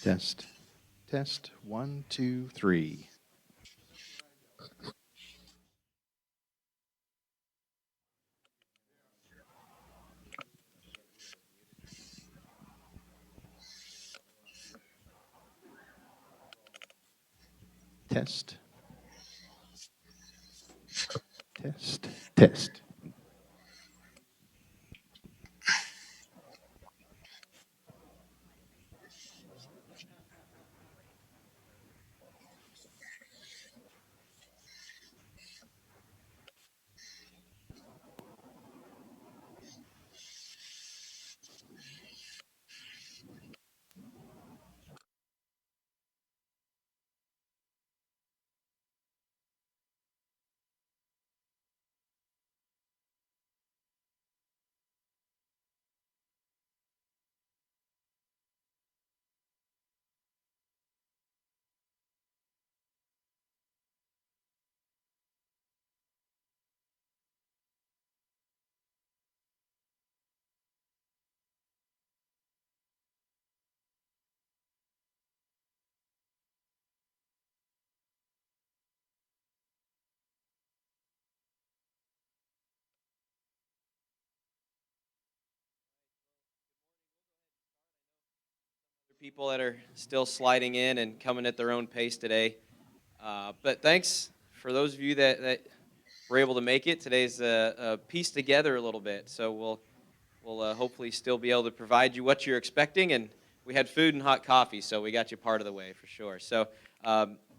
Test. Test. 1, 2, 3. Test. Test. Test. People that are still sliding in and coming at their own pace today. But thanks for those of you that were able to make it. Today's pieced together a little bit, so we'll hopefully still be able to provide you what you're expecting. And we had food and hot coffee, so we got you part of the way for sure. So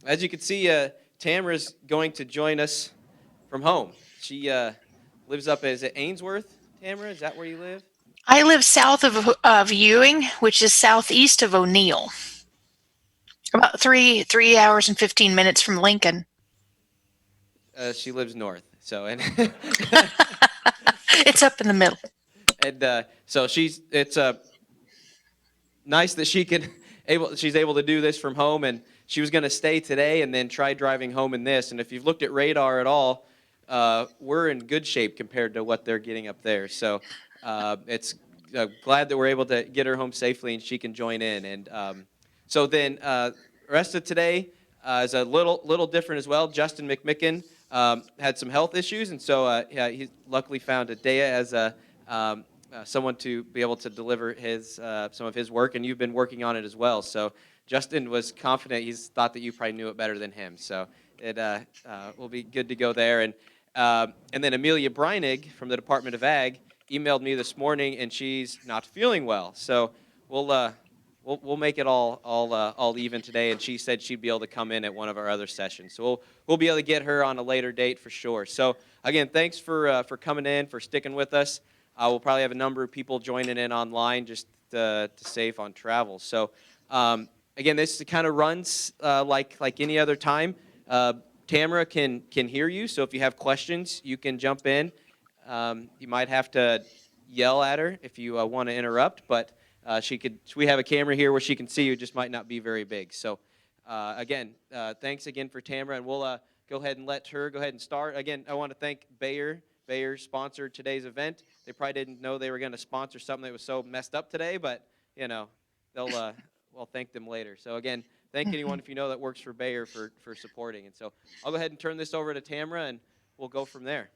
as you can see, Tamra's going to join us from home. She lives up, is it Ainsworth, Tamra? Is that where you live? I live south of Ewing, which is southeast of O'Neill. About three hours and 15 minutes from Lincoln. She lives north, so and It's up in the middle. and so it's nice that she's able to do this from home, and she was going to stay today and then try driving home in this. And if you've looked at radar at all, we're in good shape compared to what they're getting up there. So it's glad that we're able to get her home safely and she can join in. And so then rest of today is a little different as well. Justin McMicken had some health issues, and so he luckily found Adea as a someone to be able to deliver some of his work, and you've been working on it as well. So Justin was confident. He's thought that you probably knew it better than him. So it will be good to go there. And then Amelia Breinig from the Department of Ag emailed me this morning, and she's not feeling well. So we'll make it all even today. And she said she'd be able to come in at one of our other sessions. So we'll be able to get her on a later date for sure. So again, thanks for coming in, for sticking with us. We'll probably have a number of people joining in online just to save on travel. So again, this kind of runs like any other time. Tamra can hear you, so if you have questions, you can jump in. You might have to yell at her if you want to interrupt, but we have a camera here where she can see you, just might not be very big. So again, thanks again for Tamra, and we'll go ahead and let her go ahead and start. Again, I want to thank Bayer. Bayer sponsored today's event. They probably didn't know they were going to sponsor something that was so messed up today, but they'll we'll thank them later. So again, thank anyone if you know that works for Bayer for supporting. And so I'll go ahead and turn this over to Tamra, and we'll go from there.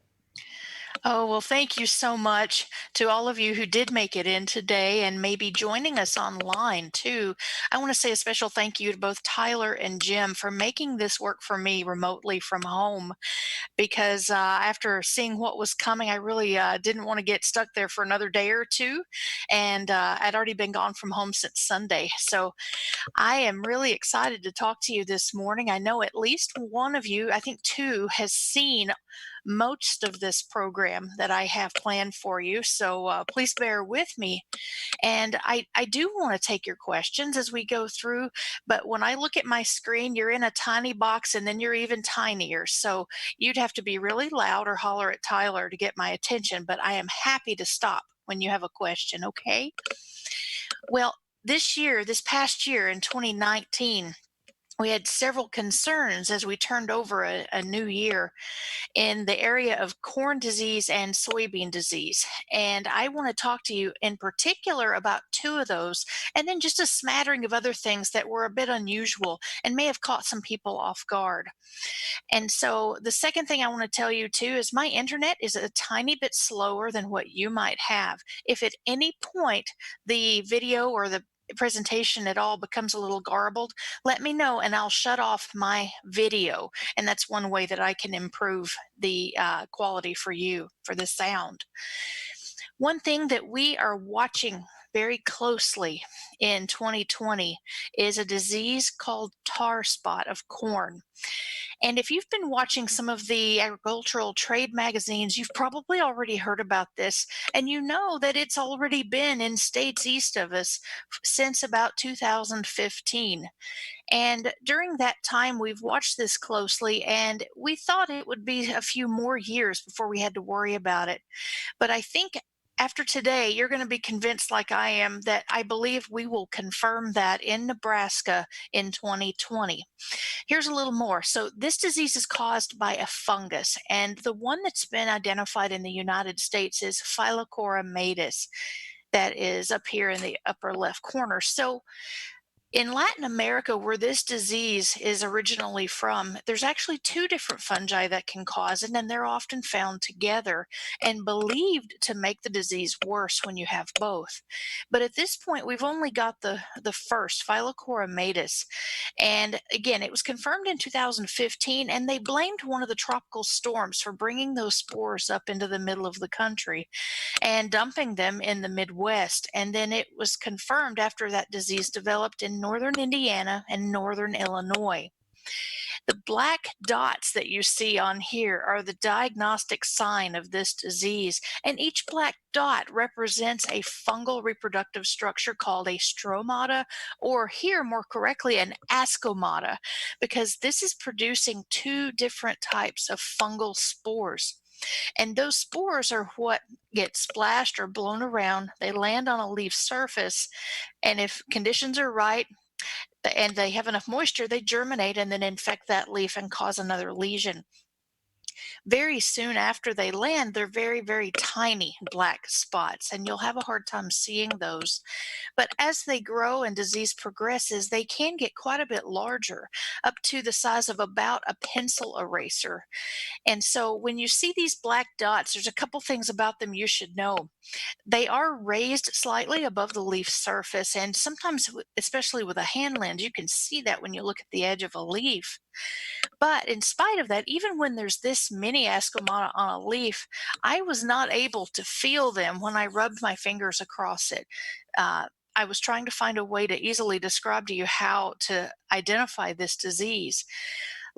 Oh, well, thank you so much to all of you who did make it in today and maybe joining us online too. I want to say a special thank you to both Tyler and Jim for making this work for me remotely from home, because after seeing what was coming, I really didn't want to get stuck there for another day or two. And I'd already been gone from home since Sunday. So I am really excited to talk to you this morning. I know at least one of you, I think two, has seen most of this program that I have planned for you. So please bear with me. And I do want to take your questions as we go through. But when I look at my screen, you're in a tiny box and then you're even tinier. So you'd have to be really loud or holler at Tyler to get my attention. But I am happy to stop when you have a question, okay? Well, this past year in 2019, we had several concerns as we turned over a new year in the area of corn disease and soybean disease. And I want to talk to you in particular about two of those, and then just a smattering of other things that were a bit unusual and may have caught some people off guard. And so the second thing I want to tell you too is my internet is a tiny bit slower than what you might have. If at any point the video or the presentation at all becomes a little garbled, let me know and I'll shut off my video. And that's one way that I can improve the quality for you for the sound. One thing that we are watching very closely in 2020 is a disease called tar spot of corn. And if you've been watching some of the agricultural trade magazines, you've probably already heard about this, and you know that it's already been in states east of us since about 2015. And during that time, we've watched this closely, and we thought it would be a few more years before we had to worry about it. But I think after today, you're going to be convinced, like I am, that I believe we will confirm that in Nebraska in 2020. Here's a little more. So, this disease is caused by a fungus, and the one that's been identified in the United States is Phyllochora matis, that is up here in the upper left corner. So, in Latin America, where this disease is originally from, there's actually two different fungi that can cause it, and they're often found together and believed to make the disease worse when you have both. But at this point, we've only got the first, Phyllochora matis. And again, it was confirmed in 2015, and they blamed one of the tropical storms for bringing those spores up into the middle of the country and dumping them in the Midwest. And then it was confirmed after that disease developed in northern Indiana and northern Illinois. The black dots that you see on here are the diagnostic sign of this disease, and each black dot represents a fungal reproductive structure called a stromata, or here more correctly, an ascomata, because this is producing two different types of fungal spores. And those spores are what get splashed or blown around. They land on a leaf surface, and if conditions are right and they have enough moisture, they germinate and then infect that leaf and cause another lesion. Very soon after they land, they're very, very tiny black spots, and you'll have a hard time seeing those. But as they grow and disease progresses, they can get quite a bit larger, up to the size of about a pencil eraser. And so when you see these black dots, there's a couple things about them you should know. They are raised slightly above the leaf surface, and sometimes, especially with a hand lens, you can see that when you look at the edge of a leaf. But in spite of that, even when there's this many ascomata on a leaf, I was not able to feel them when I rubbed my fingers across it. I was trying to find a way to easily describe to you how to identify this disease.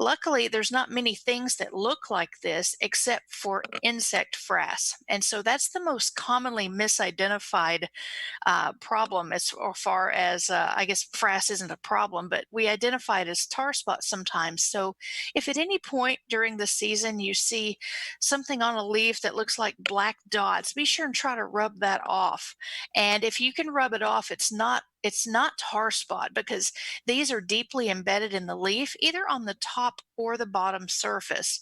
Luckily, there's not many things that look like this except for insect frass. And so that's the most commonly misidentified problem as far as, I guess frass isn't a problem, but we identify it as tar spots sometimes. So if at any point during the season you see something on a leaf that looks like black dots, be sure and try to rub that off. And if you can rub it off, it's not tar spot, because these are deeply embedded in the leaf, either on the top or the bottom surface.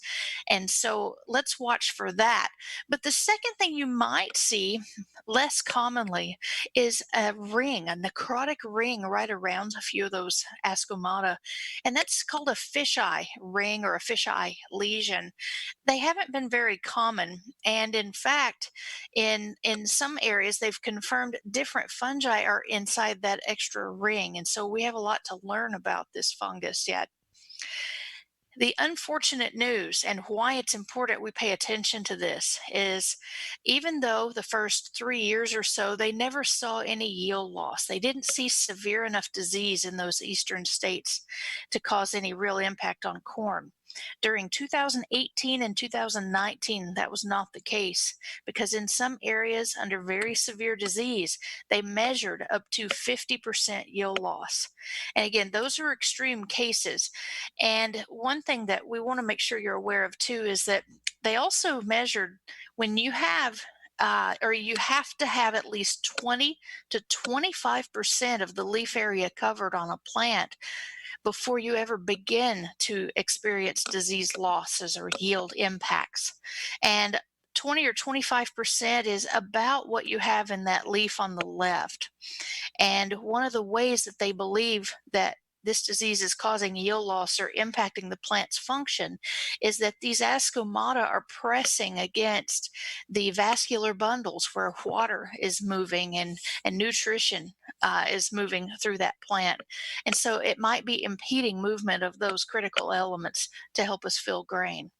And so let's watch for that. But the second thing you might see less commonly is a ring, a necrotic ring right around a few of those ascomata. And that's called a fisheye ring or a fisheye lesion. They haven't been very common. And in fact, in some areas, they've confirmed different fungi are inside that extra ring. And so we have a lot to learn about this fungus yet. The unfortunate news and why it's important we pay attention to this is, even though the first 3 years or so they never saw any yield loss, they didn't see severe enough disease in those eastern states to cause any real impact on corn. During 2018 and 2019, that was not the case, because in some areas under very severe disease, they measured up to 50% yield loss. And again, those are extreme cases. And one thing that we want to make sure you're aware of too is that they also measured when you have or you have to have at least 20 to 25% of the leaf area covered on a plant before you ever begin to experience disease losses or yield impacts. And 20 or 25% is about what you have in that leaf on the left. And one of the ways that they believe that this disease is causing yield loss or impacting the plant's function is that these ascomata are pressing against the vascular bundles where water is moving and nutrition is moving through that plant. And so it might be impeding movement of those critical elements to help us fill grain.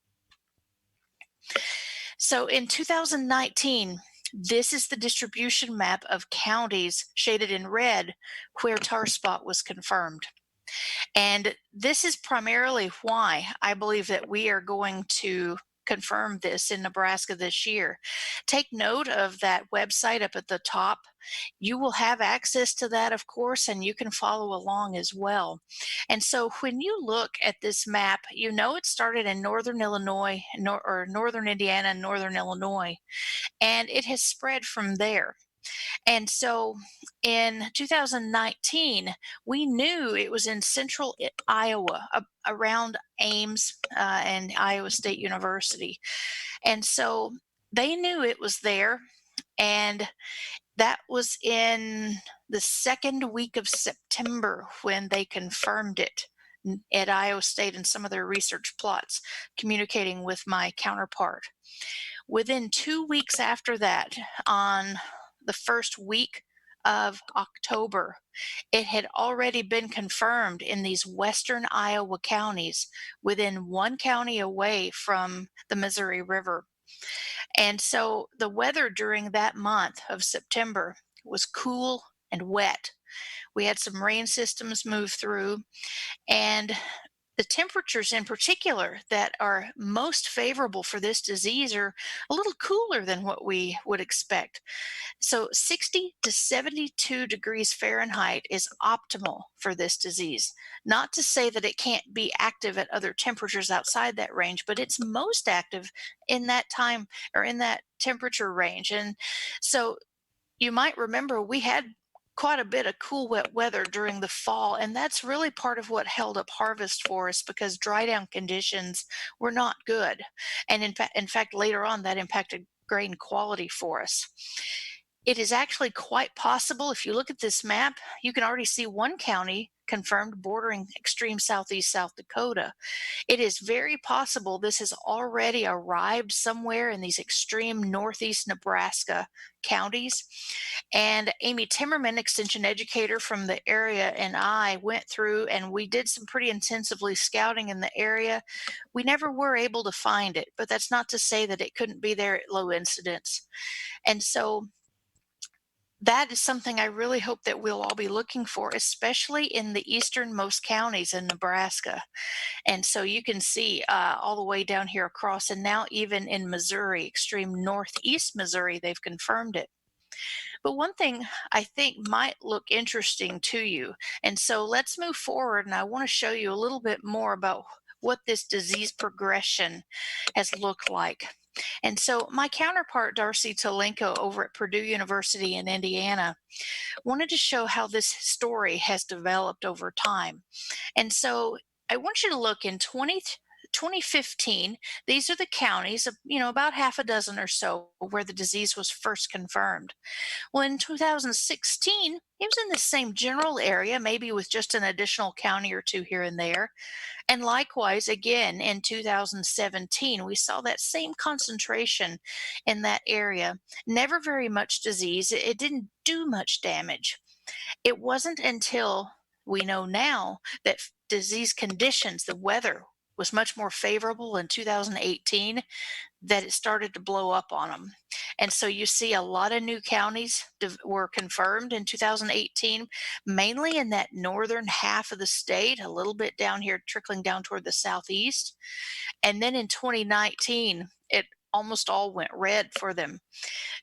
So in 2019, this is the distribution map of counties shaded in red where tar spot was confirmed. And this is primarily why I believe that we are going to confirm this in Nebraska this year. Take note of that website up at the top. You will have access to that, of course, and you can follow along as well. And so when you look at this map, you know it started in northern Illinois, or northern Indiana and northern Illinois, and it has spread from there. And so in 2019, we knew it was in central Iowa, around Ames and Iowa State University. And so they knew it was there. And that was in the second week of September when they confirmed it at Iowa State in some of their research plots, communicating with my counterpart. Within 2 weeks after that, on the first week of October, it had already been confirmed in these western Iowa counties, within one county away from the Missouri River. And so the weather during that month of September was cool and wet. We had some rain systems move through, and the temperatures in particular that are most favorable for this disease are a little cooler than what we would expect. So 60 to 72 degrees Fahrenheit is optimal for this disease. Not to say that it can't be active at other temperatures outside that range, but it's most active in that time or in that temperature range. And so you might remember we had quite a bit of cool, wet weather during the fall, and that's really part of what held up harvest for us because dry down conditions were not good. And in fact, later on, that impacted grain quality for us. It is actually quite possible, if you look at this map, you can already see one county confirmed bordering extreme southeast South Dakota. It is very possible this has already arrived somewhere in these extreme northeast Nebraska counties. And Amy Timmerman, extension educator from the area, and I went through and we did some pretty intensively scouting in the area. We never were able to find it, but that's not to say that it couldn't be there at low incidence. And so that is something I really hope that we'll all be looking for, especially in the easternmost counties in Nebraska. And so you can see all the way down here across, and now even in Missouri, extreme northeast Missouri, they've confirmed it. But one thing I think might look interesting to you, and so let's move forward, and I want to show you a little bit more about what this disease progression has looked like. And so my counterpart, Darcy Tolenko, over at Purdue University in Indiana, wanted to show how this story has developed over time. And so I want you to look in 2015. These are the counties, about half a dozen or so, where the disease was first confirmed. Well, in 2016, it was in the same general area, maybe with just an additional county or two here and there. And likewise, again, in 2017, we saw that same concentration in that area. Never very much disease. It didn't do much damage. It wasn't until we know now that disease conditions, the weather, was much more favorable in 2018 that it started to blow up on them. And so you see a lot of new counties were confirmed in 2018, mainly in that northern half of the state, a little bit down here trickling down toward the southeast. And then in 2019, it almost all went red for them.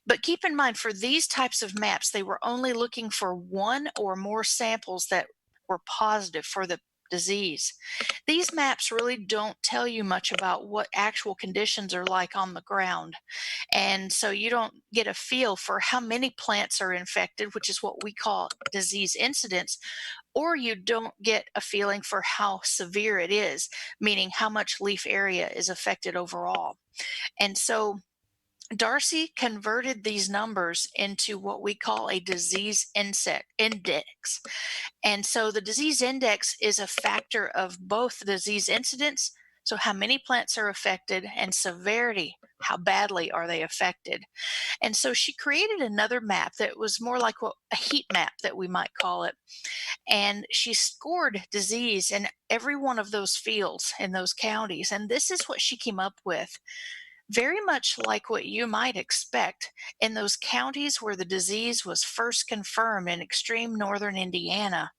But keep in mind, for these types of maps, they were only looking for one or more samples that were positive for the disease. These maps really don't tell you much about what actual conditions are like on the ground. And so you don't get a feel for how many plants are infected, which is what we call disease incidence, or you don't get a feeling for how severe it is, meaning how much leaf area is affected overall. And so Darcy converted these numbers into what we call a disease insect index. And so the disease index is a factor of both disease incidence, so how many plants are affected, and severity, how badly are they affected. And so she created another map that was more like a heat map that we might call it. And she scored disease in every one of those fields in those counties. And this is what she came up with. Very much like what you might expect in those counties where the disease was first confirmed in extreme northern Indiana.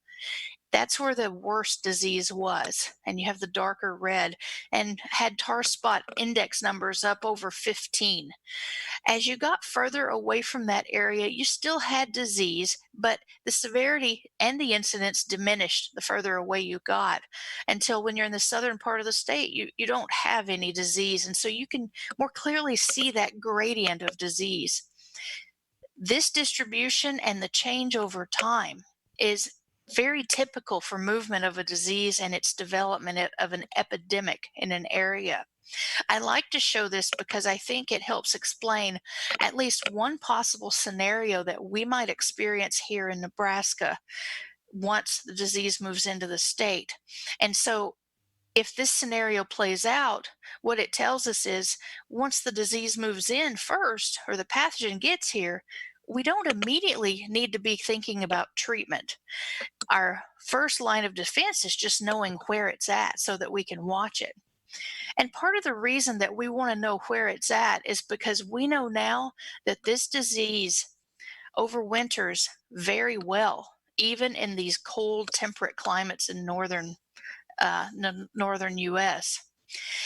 That's where the worst disease was. And you have the darker red and had tar spot index numbers up over 15. As you got further away from that area, you still had disease, but the severity and the incidence diminished the further away you got until when you're in the southern part of the state, you don't have any disease. And so you can more clearly see that gradient of disease. This distribution and the change over time is very typical for movement of a disease and its development of an epidemic in an area. I like to show this because I think it helps explain at least one possible scenario that we might experience here in Nebraska once the disease moves into the state. And so if this scenario plays out, what it tells us is once the disease moves in first or the pathogen gets here, we don't immediately need to be thinking about treatment. Our first line of defense is just knowing where it's at so that we can watch it. And part of the reason that we want to know where it's at is because we know now that this disease overwinters very well, even in these cold, temperate climates in northern U.S.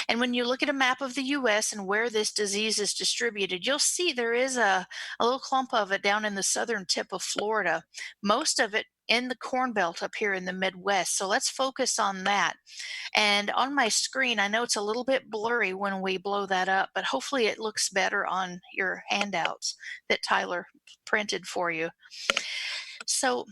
And when you look at a map of the U.S. and where this disease is distributed, you'll see there is a little clump of it down in the southern tip of Florida, most of it in the Corn Belt up here in the Midwest. So let's focus on that. And on my screen, I know it's a little bit blurry when we blow that up, but hopefully it looks better on your handouts that Tyler printed for you. So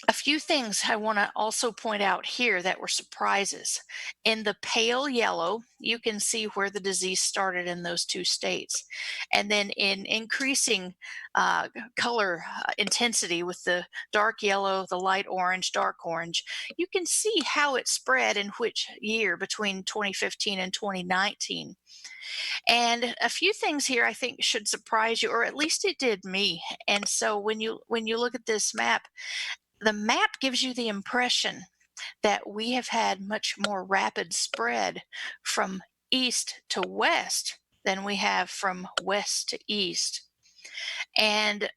a few things I want to also point out here that were surprises. In the pale yellow, you can see where the disease started in those two states. And then in increasing color intensity with the dark yellow, the light orange, dark orange, you can see how it spread in which year between 2015 and 2019. And a few things here I think should surprise you, or at least it did me. And so when you look at this map, the map gives you the impression that we have had much more rapid spread from east to west than we have from west to east. And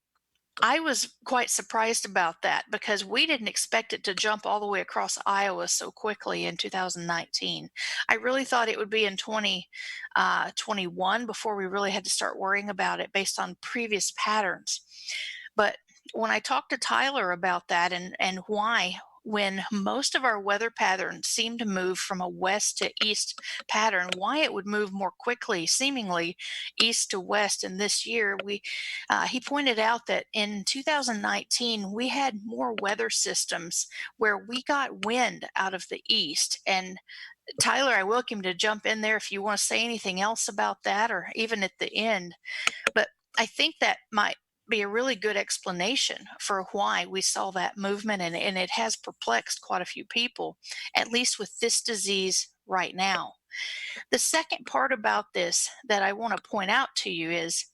I was quite surprised about that because we didn't expect it to jump all the way across Iowa so quickly in 2019. I really thought it would be in 2021 before we really had to start worrying about it based on previous patterns. But when I talked to Tyler about that and why, when most of our weather patterns seem to move from a west to east pattern, why it would move more quickly, seemingly east to west. And this year, he pointed out that in 2019 we had more weather systems where we got wind out of the east. And Tyler, I welcome you to jump in there if you want to say anything else about that, or even at the end. But I think that might be a really good explanation for why we saw that movement, and it has perplexed quite a few people, at least with this disease right now. The second part about this that I want to point out to you is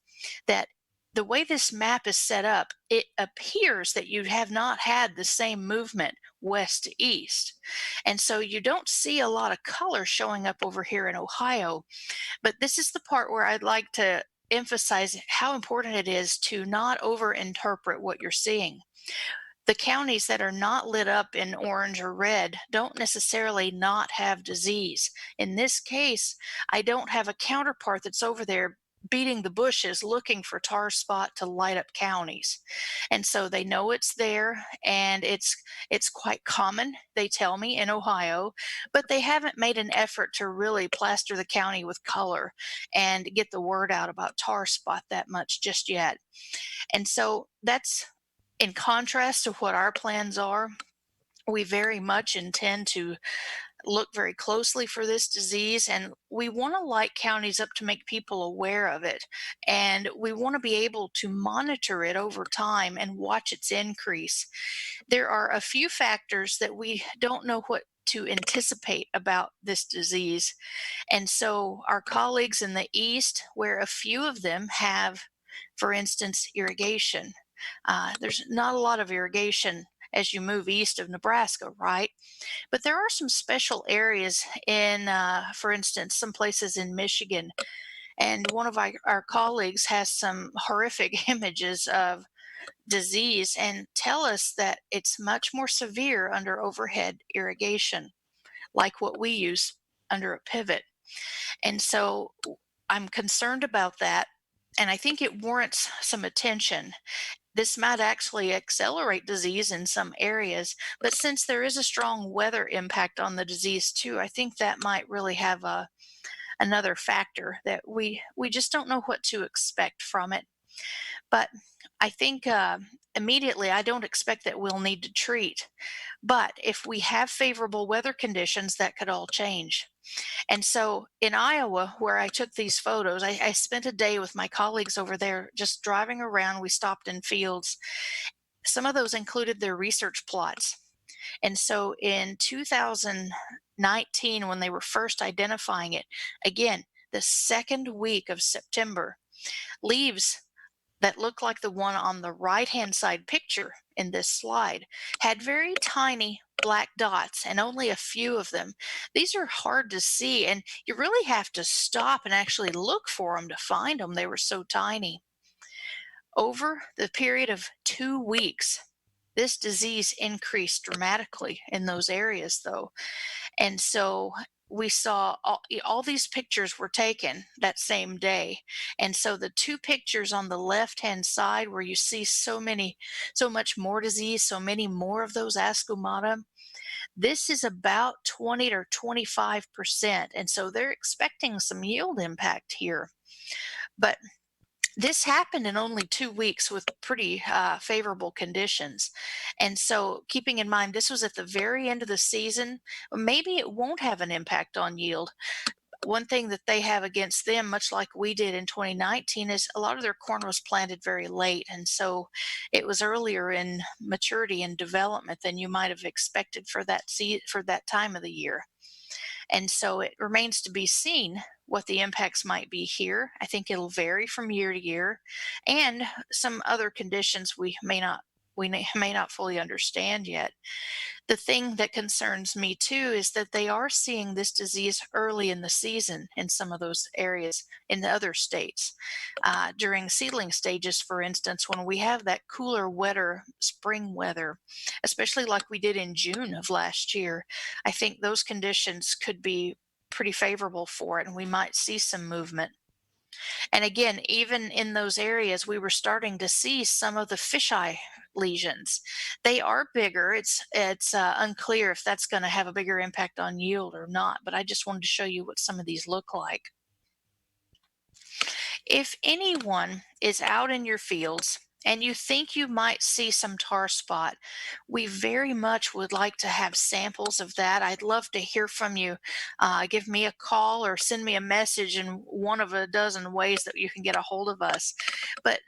that the way this map is set up, it appears that you have not had the same movement west to east. And so you don't see a lot of color showing up over here in Ohio. But this is the part where I'd like to emphasize how important it is to not overinterpret what you're seeing. The counties that are not lit up in orange or red don't necessarily not have disease. In this case, I don't have a counterpart that's over there beating the bushes looking for tar spot to light up counties. And so they know it's there, and it's quite common, they tell me, in Ohio, but they haven't made an effort to really plaster the county with color and get the word out about tar spot that much just yet. And so that's in contrast to what our plans are. We very much intend to look very closely for this disease, and we want to light counties up to make people aware of it. And we want to be able to monitor it over time and watch its increase. There are a few factors that we don't know what to anticipate about this disease. And so our colleagues in the East, where a few of them have, for instance, irrigation, there's not a lot of irrigation as you move east of Nebraska, right? But there are some special areas in, for instance, some places in Michigan. And one of our colleagues has some horrific images of disease and tell us that it's much more severe under overhead irrigation, like what we use under a pivot. And so I'm concerned about that. And I think it warrants some attention. This might actually accelerate disease in some areas, but since there is a strong weather impact on the disease too, I think that might really have another factor that we just don't know what to expect from it. But I think immediately I don't expect that we'll need to treat. But if we have favorable weather conditions, that could all change. And so in Iowa, where I took these photos, I spent a day with my colleagues over there just driving around. We stopped in fields. Some of those included their research plots. And so in 2019, when they were first identifying it, again, the second week of September, leaves that looked like the one on the right hand side picture in this slide had very tiny black dots and only a few of them. These are hard to see, and you really have to stop and actually look for them to find them. They were so tiny. Over the period of 2 weeks, this disease increased dramatically in those areas, though. And so we saw all these pictures were taken that same day. And so the two pictures on the left hand side where you see so much more disease, so many more of those ascomata, this is about 20 to 25%. And so they're expecting some yield impact here. But this happened in only 2 weeks with pretty favorable conditions. And so, keeping in mind, this was at the very end of the season, maybe it won't have an impact on yield. One thing that they have against them, much like we did in 2019, is a lot of their corn was planted very late. And so it was earlier in maturity and development than you might have expected for for that time of the year. And so it remains to be seen what the impacts might be here. I think it'll vary from year to year, and some other conditions we may not fully understand yet. The thing that concerns me too is that they are seeing this disease early in the season in some of those areas in the other states. During seedling stages, for instance, when we have that cooler, wetter spring weather, especially like we did in June of last year, I think those conditions could be pretty favorable for it, and we might see some movement. And again, even in those areas, we were starting to see some of the fisheye lesions. They are bigger. It's unclear if that's going to have a bigger impact on yield or not. But I just wanted to show you what some of these look like. If anyone is out in your fields and you think you might see some tar spot, we very much would like to have samples of that. I'd love to hear from you. Give me a call or send me a message in one of a dozen ways that you can get a hold of us. But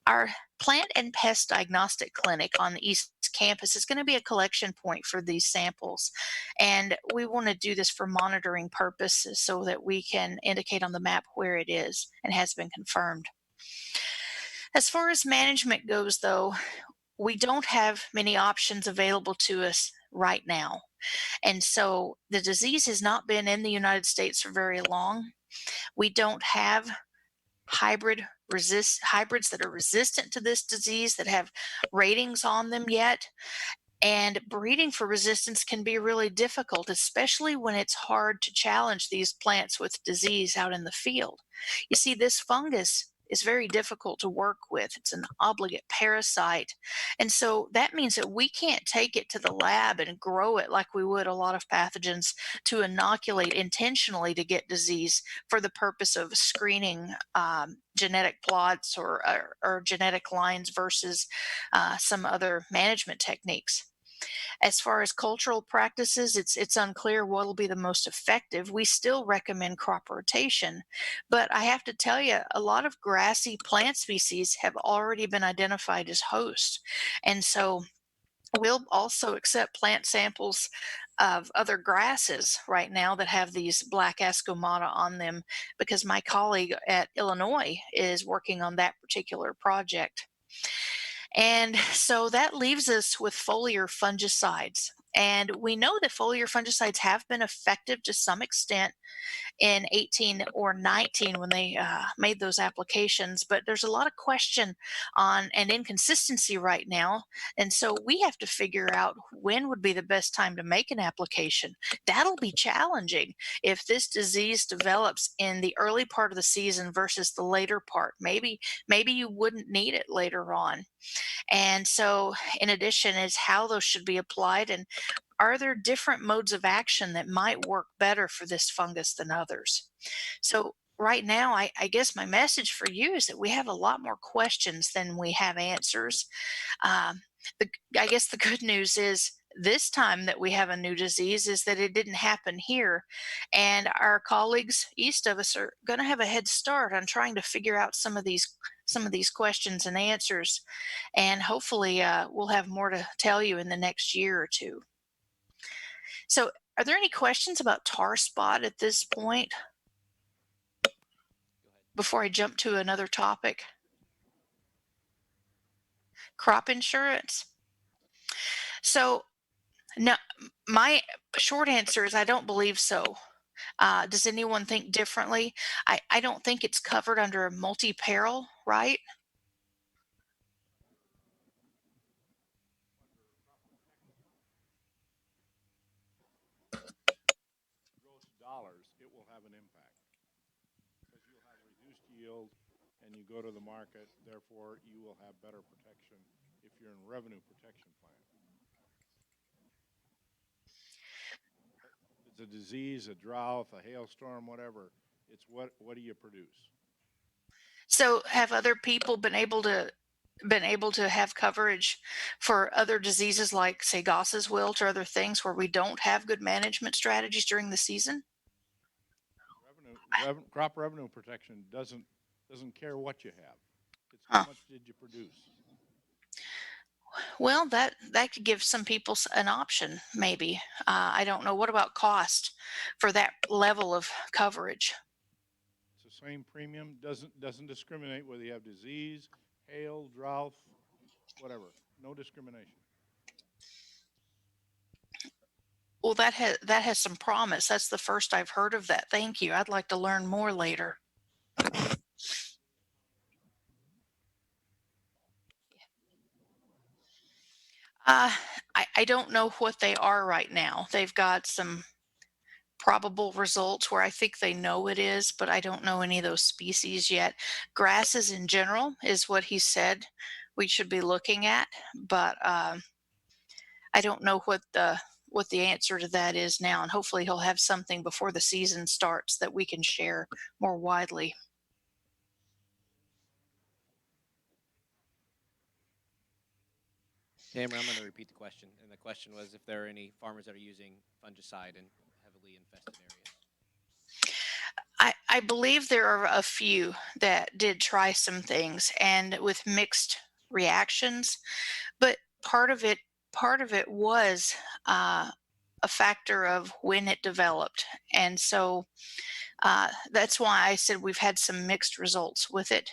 our plant and pest diagnostic clinic on the East Campus is going to be a collection point for these samples. And we want to do this for monitoring purposes so that we can indicate on the map where it is and has been confirmed. As far as management goes, though, we don't have many options available to us right now. And so the disease has not been in the United States for very long. We don't have hybrids that are resistant to this disease that have ratings on them yet. And breeding for resistance can be really difficult, especially when it's hard to challenge these plants with disease out in the field. You see, this fungus is very difficult to work with. It's an obligate parasite. And so that means that we can't take it to the lab and grow it like we would a lot of pathogens to inoculate intentionally to get disease for the purpose of screening genetic plots or genetic lines versus some other management techniques. As far as cultural practices, it's unclear what will be the most effective. We still recommend crop rotation, but I have to tell you, a lot of grassy plant species have already been identified as hosts, and so we'll also accept plant samples of other grasses right now that have these black ascomata on them because my colleague at Illinois is working on that particular project. And so that leaves us with foliar fungicides. And we know that foliar fungicides have been effective to some extent in 18 or 19 when they made those applications, but there's a lot of question on and inconsistency right now. And so we have to figure out when would be the best time to make an application. That'll be challenging if this disease develops in the early part of the season versus the later part. Maybe you wouldn't need it later on. And so, in addition, is how those should be applied, and are there different modes of action that might work better for this fungus than others? So, right now, I guess my message for you is that we have a lot more questions than we have answers. Um, I guess the good news is this time that we have a new disease is that it didn't happen here. And our colleagues east of us are going to have a head start on trying to figure out some of these questions and answers. And hopefully we'll have more to tell you in the next year or two. So are there any questions about tar spot at this point before I jump to another topic? Crop insurance. So no, my short answer is I don't believe so. Does anyone think differently? I don't think it's covered under multi-peril, right? Gross dollars, it will have an impact because you'll have reduced yield and you go to the market, therefore you will have better protection if you're in revenue protection plan. It's a disease, a drought, a hailstorm, whatever. It's what do you produce? So have other people been able to have coverage for other diseases like say Goss's wilt or other things where we don't have good management strategies during the season? Crop revenue protection doesn't care what you have. It's how Huh. much did you produce. Well, that could give some people an option, maybe. I don't know. What about cost for that level of coverage? It's the same premium, doesn't discriminate whether you have disease, hail, drought, whatever. No discrimination. Well, that has some promise. That's the first I've heard of that. Thank you. I'd like to learn more later. Uh, I don't know what they are right now. They've got some probable results where I think they know it is, but I don't know any of those species yet. Grasses in general is what he said we should be looking at, but I don't know what the answer to that is now, and hopefully he'll have something before the season starts that we can share more widely. Tamra, I'm going to repeat the question. And the question was if there are any farmers that are using fungicide in heavily infested areas. I believe there are a few that did try some things and with mixed reactions, but part of it was a factor of when it developed, and so that's why I said we've had some mixed results with it.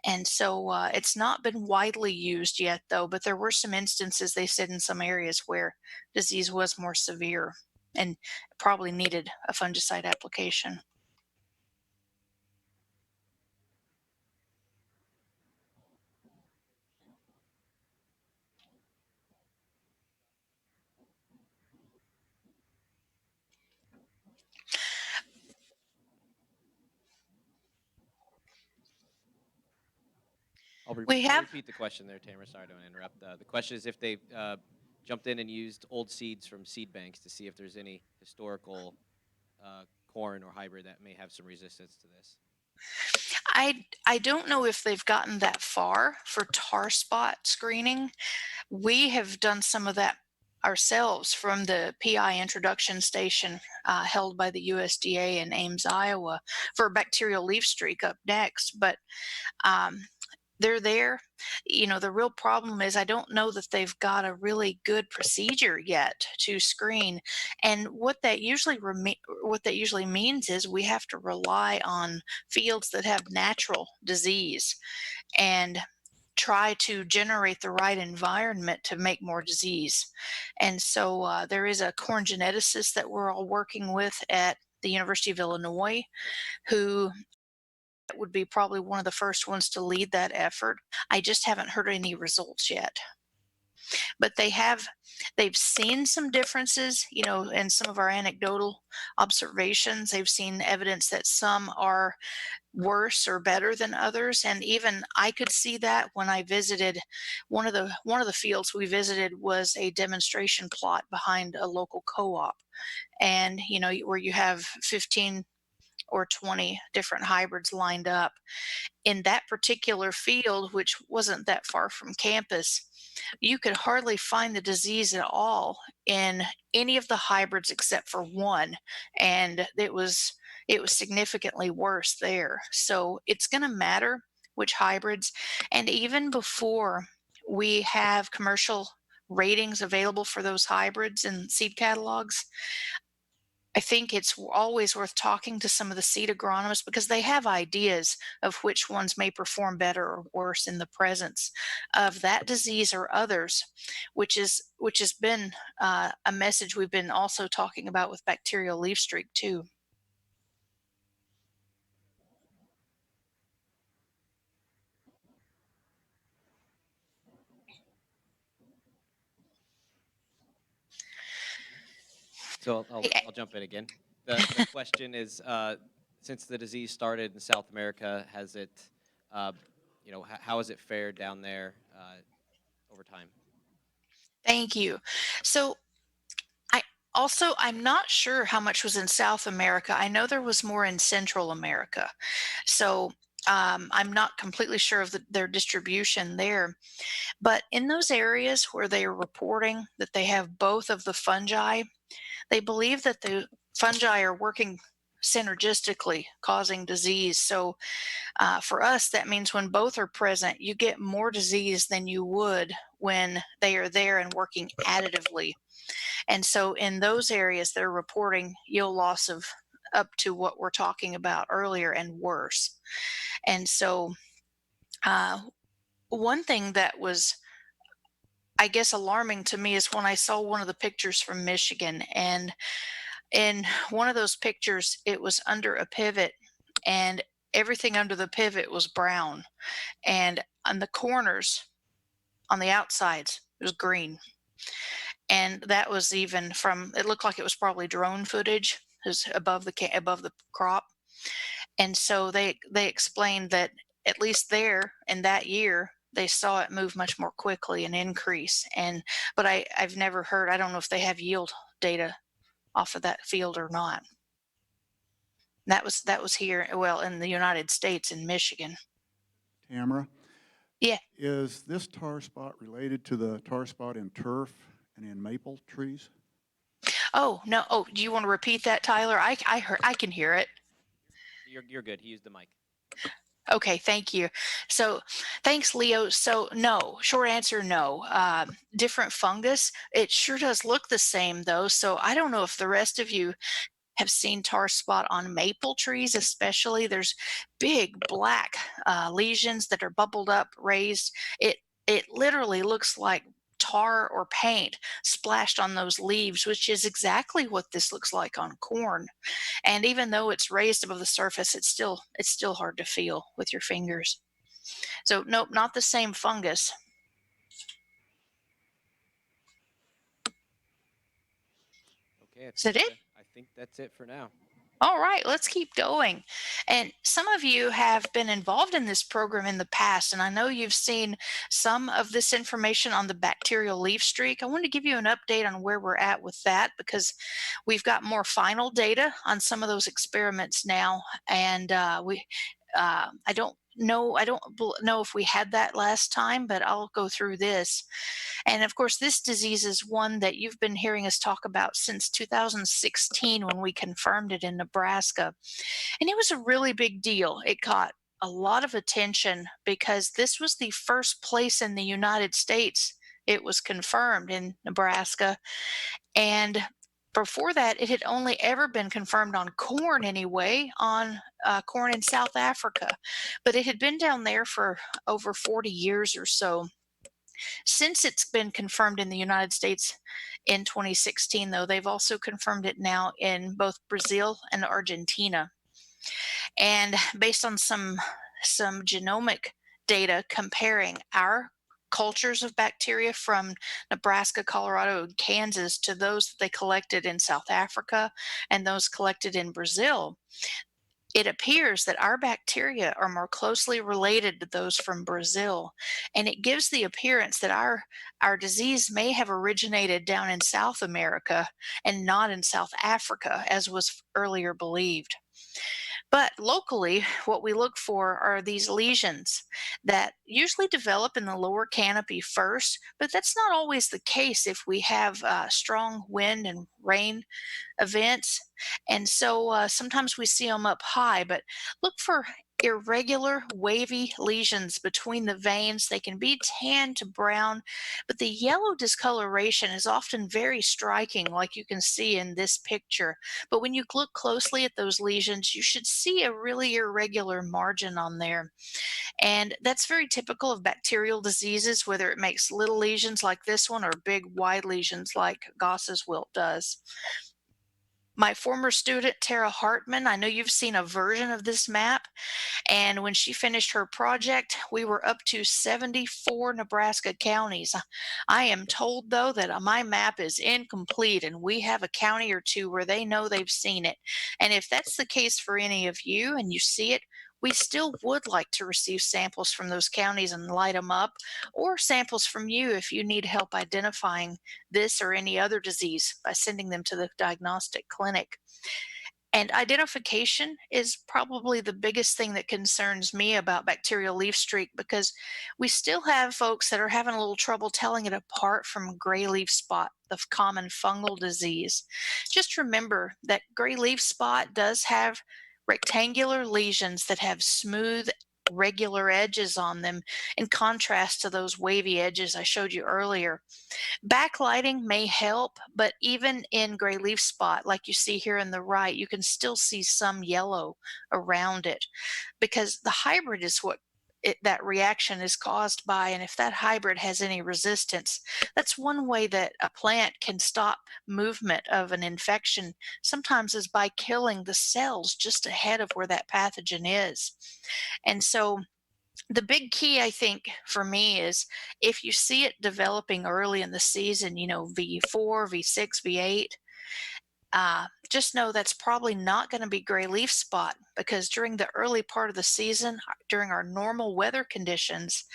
And so it's not been widely used yet, though, but there were some instances, they said, in some areas where disease was more severe and probably needed a fungicide application. We I'll have repeat the question there, Tamara. Sorry to interrupt. The question is if they've jumped in and used old seeds from seed banks to see if there's any historical corn or hybrid that may have some resistance to this. I don't know if they've gotten that far for tar spot screening. We have done some of that ourselves from the PI introduction station held by the USDA in Ames, Iowa, for bacterial leaf streak up next. But um, they're there. You know, the real problem is I don't know that they've got a really good procedure yet to screen. And what that usually means is we have to rely on fields that have natural disease and try to generate the right environment to make more disease. And so there is a corn geneticist that we're all working with at the University of Illinois who would be probably one of the first ones to lead that effort. I just haven't heard any results yet. But they've seen some differences, you know, in some of our anecdotal observations. They've seen evidence that some are worse or better than others, and even I could see that when I visited one of the fields we visited was a demonstration plot behind a local co-op, and you know, where you have 15 or 20 different hybrids lined up in that particular field, which wasn't that far from campus. You could hardly find the disease at all in any of the hybrids except for one, and it was significantly worse there. So it's going to matter which hybrids, and even before we have commercial ratings available for those hybrids and seed catalogs, I think it's always worth talking to some of the seed agronomists because they have ideas of which ones may perform better or worse in the presence of that disease or others, which has been a message we've been also talking about with bacterial leaf streak too. So I'll jump in again. The question is, since the disease started in South America, has it, how has it fared down there over time? Thank you. So I I'm not sure how much was in South America. I know there was more in Central America. So I'm not completely sure of their distribution there. But in those areas where they are reporting that they have both of the fungi, they believe that the fungi are working synergistically, causing disease. So for us, that means when both are present, you get more disease than you would when they are there and working additively. And so in those areas, they're reporting yield loss of up to what we're talking about earlier and worse. And so uh, one thing that was, I guess, alarming to me is when I saw one of the pictures from Michigan. And in one of those pictures, it was under a pivot, and everything under the pivot was brown. And on the corners, on the outsides, it was green. And that was even from, it looked like it was probably drone footage, is above the crop. And so they explained that at least there in that year they saw it move much more quickly and increase. And but I've never heard, I don't know if they have yield data off of that field or not. That was here, well, in the United States in Michigan. Tamara, Yeah. is this tar spot related to the tar spot in turf and in maple trees? Oh no. Oh, do you want to repeat that, Tyler? I heard, I can hear it. You're good. He used the mic. Okay, thank you. So, thanks, Leo. So, no, short answer, no. Different fungus. It sure does look the same, though. So, I don't know if the rest of you have seen tar spot on maple trees, especially. There's big black lesions that are bubbled up, raised. It literally looks like tar or paint splashed on those leaves, which is exactly what this looks like on corn. And even though it's raised above the surface, it's still hard to feel with your fingers. So nope, not the same fungus. Okay, Is that it? I think that's it for now. All right, let's keep going. And some of you have been involved in this program in the past, and I know you've seen some of this information on the bacterial leaf streak. I want to give you an update on where we're at with that because we've got more final data on some of those experiments now, and I don't know if we had that last time, but I'll go through this. And of course, this disease is one that you've been hearing us talk about since 2016 when we confirmed it in Nebraska. And it was a really big deal. It caught a lot of attention because this was the first place in the United States it was confirmed in Nebraska. And before that, it had only ever been confirmed on corn, anyway, on corn in South Africa. But it had been down there for over 40 years or so. Since it's been confirmed in the United States in 2016, though, they've also confirmed it now in both Brazil and Argentina. And based on some genomic data comparing our cultures of bacteria from Nebraska, Colorado, and Kansas to those that they collected in South Africa and those collected in Brazil, it appears that our bacteria are more closely related to those from Brazil, and it gives the appearance that our disease may have originated down in South America and not in South Africa, as was earlier believed. But locally, what we look for are these lesions that usually develop in the lower canopy first, but that's not always the case if we have strong wind and rain events. And so sometimes we see them up high, but look for irregular wavy lesions between the veins. They can be tan to brown, but the yellow discoloration is often very striking, like you can see in this picture. But when you look closely at those lesions, you should see a really irregular margin on there. And that's very typical of bacterial diseases, whether it makes little lesions like this one or big wide lesions like Goss's wilt does. My former student, Tara Hartman, I know you've seen a version of this map. And when she finished her project, we were up to 74 Nebraska counties. I am told, though, that my map is incomplete and we have a county or two where they know they've seen it. And if that's the case for any of you and you see it, we still would like to receive samples from those counties and light them up, or samples from you if you need help identifying this or any other disease by sending them to the diagnostic clinic. And identification is probably the biggest thing that concerns me about bacterial leaf streak because we still have folks that are having a little trouble telling it apart from gray leaf spot, the common fungal disease. Just remember that gray leaf spot does have rectangular lesions that have smooth, regular edges on them, in contrast to those wavy edges I showed you earlier. Backlighting may help, but even in gray leaf spot, like you see here in the right, you can still see some yellow around it because the hybrid is what that reaction is caused by. And if that hybrid has any resistance, that's one way that a plant can stop movement of an infection, sometimes is by killing the cells just ahead of where that pathogen is. And so the big key, I think, for me is if you see it developing early in the season, V4, V6, V8, just know that's probably not going to be gray leaf spot because during the early part of the season, during our normal weather conditions,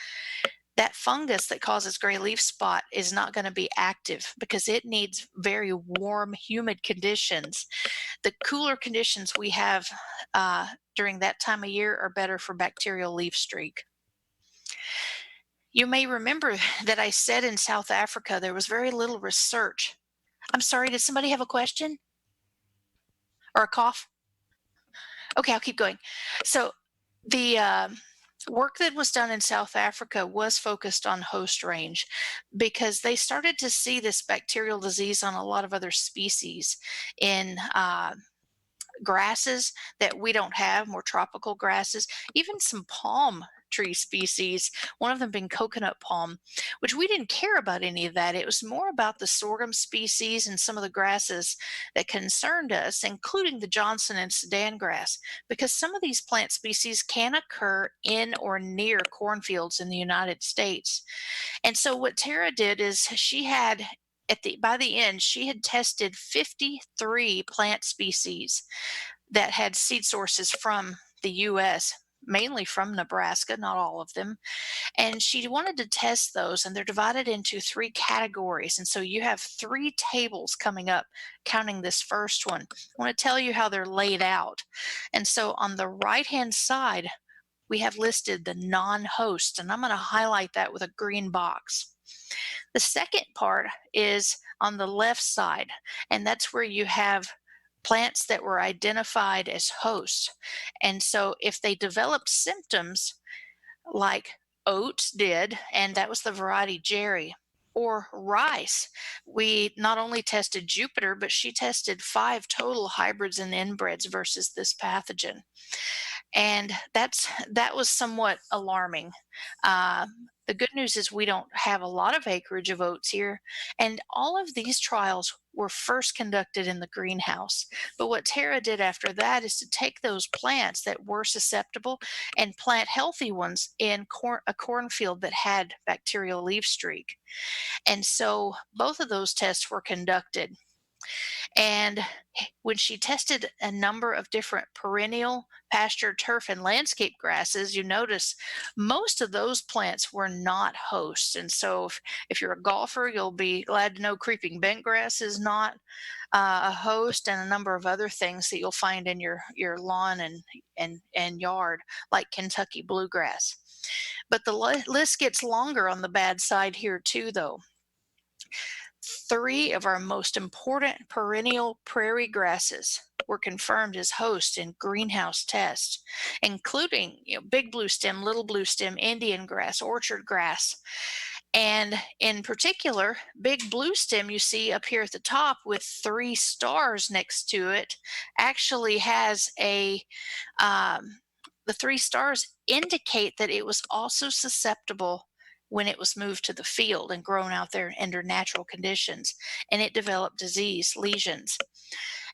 that fungus that causes gray leaf spot is not going to be active because it needs very warm, humid conditions. The cooler conditions we have during that time of year are better for bacterial leaf streak. You may remember that I said in South Africa there was very little research. I'm sorry, did somebody have a question or a cough? Okay, I'll keep going. So the work that was done in South Africa was focused on host range because they started to see this bacterial disease on a lot of other species in grasses that we don't have, more tropical grasses, even some palm tree species, one of them being coconut palm, which we didn't care about any of that. It was more about the sorghum species and some of the grasses that concerned us, including the Johnson and Sudan grass, because some of these plant species can occur in or near cornfields in the United States. And so what Tara did is she had by the end, she had tested 53 plant species that had seed sources from the U.S., mainly from Nebraska, not all of them. And she wanted to test those, and they're divided into three categories. And so you have three tables coming up, counting this first one. I want to tell you how they're laid out. And so on the right-hand side, we have listed the non-host, and I'm going to highlight that with a green box. The second part is on the left side, and that's where you have plants that were identified as hosts. And so if they developed symptoms like oats did, and that was the variety Jerry, or rice, we not only tested Jupiter, but she tested 5 total hybrids and inbreds versus this pathogen. And that was somewhat alarming. The good news is we don't have a lot of acreage of oats here, and all of these trials were first conducted in the greenhouse. But what Tara did after that is to take those plants that were susceptible and plant healthy ones in a cornfield that had bacterial leaf streak. And so both of those tests were conducted. And when she tested a number of different perennial, pasture, turf, and landscape grasses, you notice most of those plants were not hosts. And so if you're a golfer, you'll be glad to know creeping bentgrass is not a host, and a number of other things that you'll find in your lawn and yard, like Kentucky bluegrass. But the list gets longer on the bad side here too, though. 3 of our most important perennial prairie grasses were confirmed as hosts in greenhouse tests, including big blue stem, little blue stem, Indian grass, orchard grass. And in particular, big blue stem you see up here at the top with 3 stars next to it actually has the 3 stars indicate that it was also susceptible when it was moved to the field and grown out there under natural conditions, and it developed disease lesions.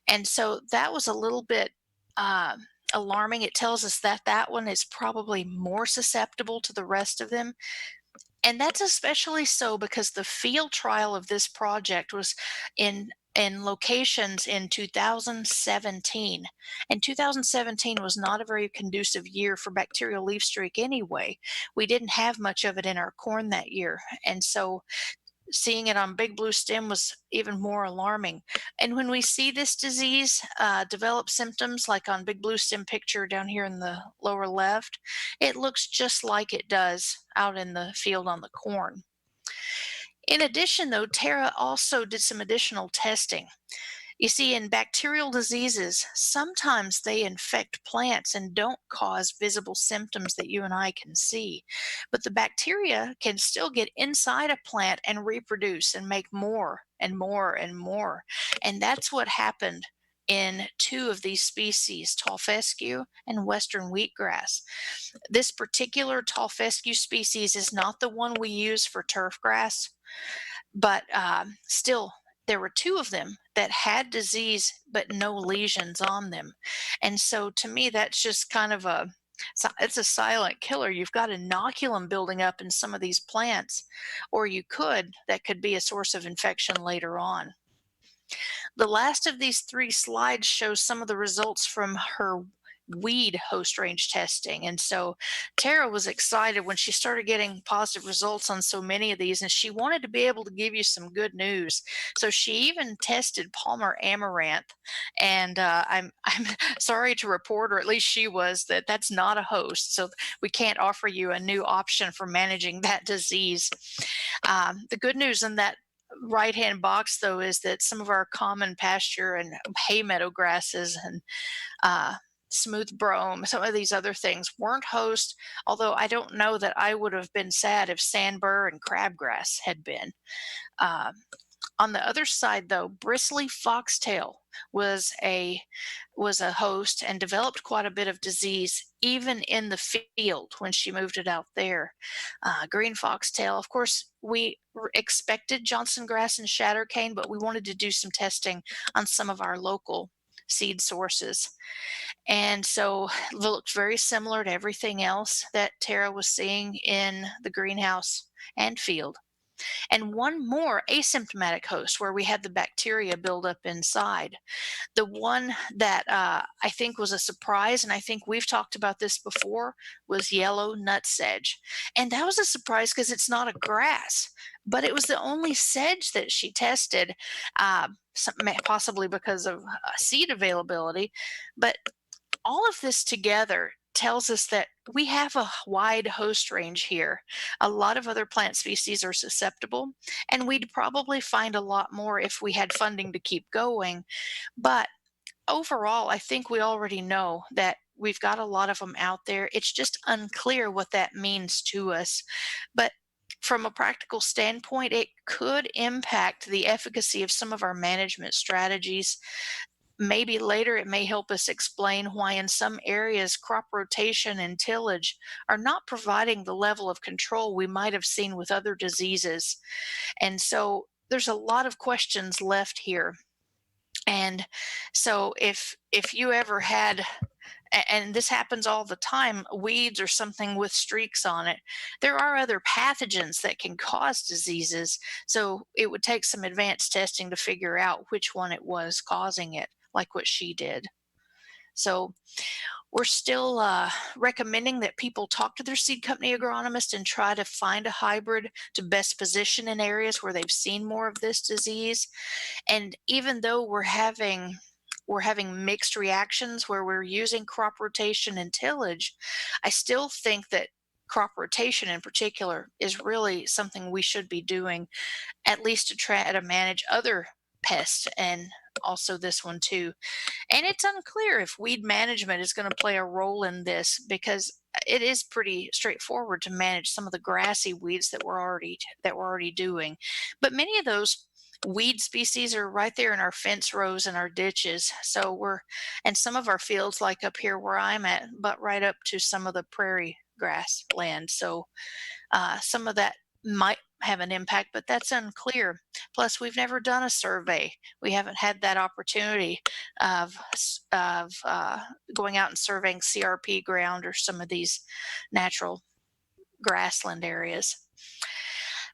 And so that was a little bit uh, alarming. It tells us that that one is probably more susceptible to the rest of them. And that's especially so because the field trial of this project was in locations in 2017. And 2017 was not a very conducive year for bacterial leaf streak anyway. We didn't have much of it in our corn that year. And so seeing it on big blue stem was even more alarming. And when we see this disease develop symptoms like on big blue stem picture down here in the lower left, it looks just like it does out in the field on the corn. In addition, though, Tara also did some additional testing. You see, in bacterial diseases, sometimes they infect plants and don't cause visible symptoms that you and I can see. But the bacteria can still get inside a plant and reproduce and make more and more and more. And that's what happened in 2 of these species, tall fescue and western wheatgrass. This particular tall fescue species is not the one we use for turf grass, but still, there were 2 of them that had disease but no lesions on them. And so to me, that's just kind of it's a silent killer. You've got inoculum building up in some of these plants, or that could be a source of infection later on. The last of these 3 slides shows some of the results from her weed host range testing. And so Tara was excited when she started getting positive results on so many of these, and she wanted to be able to give you some good news. So she even tested Palmer amaranth. And I'm sorry to report, or at least she was, that that's not a host. So we can't offer you a new option for managing that disease. The good news in that right-hand box, though, is that some of our common pasture and hay meadow grasses and smooth brome, some of these other things weren't host, although I don't know that I would have been sad if sandbur and crabgrass had been. On the other side, though, bristly foxtail was a host and developed quite a bit of disease even in the field when she moved it out there. Green foxtail, of course, we expected Johnson grass and shattercane, but we wanted to do some testing on some of our local seed sources. And so it looked very similar to everything else that Tara was seeing in the greenhouse and field. and one more asymptomatic host where we had the bacteria build up inside. The one that I think was a surprise, and I think we've talked about this before, was yellow nutsedge. And that was a surprise because it's not a grass, but it was the only sedge that she tested, possibly because of seed availability. But all of this together tells us that we have a wide host range here. A lot of other plant species are susceptible, and we'd probably find a lot more if we had funding to keep going. But overall, I think we already know that we've got a lot of them out there. It's just unclear what that means to us. But from a practical standpoint, it could impact the efficacy of some of our management strategies. Maybe later it may help us explain why in some areas crop rotation and tillage are not providing the level of control we might have seen with other diseases. And so there's a lot of questions left here. And so if you ever had, and this happens all the time, weeds or something with streaks on it, there are other pathogens that can cause diseases. So it would take some advanced testing to figure out which one it was causing it, like what she did. So we're still recommending that people talk to their seed company agronomist and try to find a hybrid to best position in areas where they've seen more of this disease. And even though we're having mixed reactions where we're using crop rotation and tillage, I still think that crop rotation in particular is really something we should be doing, at least to try to manage other pests and also this one too. And it's unclear if weed management is going to play a role in this, because it is pretty straightforward to manage some of the grassy weeds that we're already doing. But many of those weed species are right there in our fence rows and our ditches. So and some of our fields, like up here where I'm at, but right up to some of the prairie grass land. So some of that might have an impact, but that's unclear. Plus, we've never done a survey. We haven't had that opportunity of going out and surveying CRP ground or some of these natural grassland areas.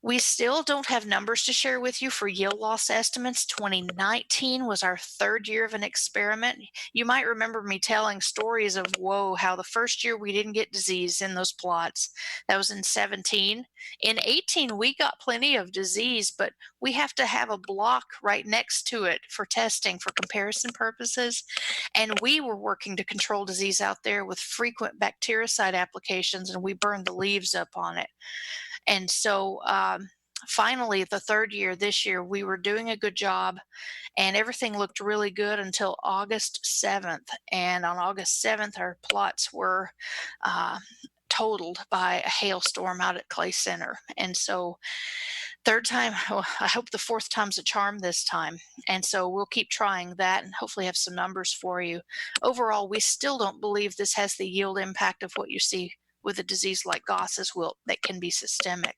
We still don't have numbers to share with you for yield loss estimates. 2019 was our third year of an experiment. You might remember me telling stories of, whoa, how the first year we didn't get disease in those plots. That was in 17. In 18, we got plenty of disease, but we have to have a block right next to it for testing for comparison purposes. And we were working to control disease out there with frequent bactericide applications, and we burned the leaves up on it. And so finally, the third year, this year, we were doing a good job, and everything looked really good until August 7th. And on August 7th, our plots were totaled by a hailstorm out at Clay Center. And so third time, well, I hope the fourth time's a charm this time. And so we'll keep trying that and hopefully have some numbers for you. Overall, we still don't believe this has the yield impact of what you see with a disease like Goss's wilt that can be systemic.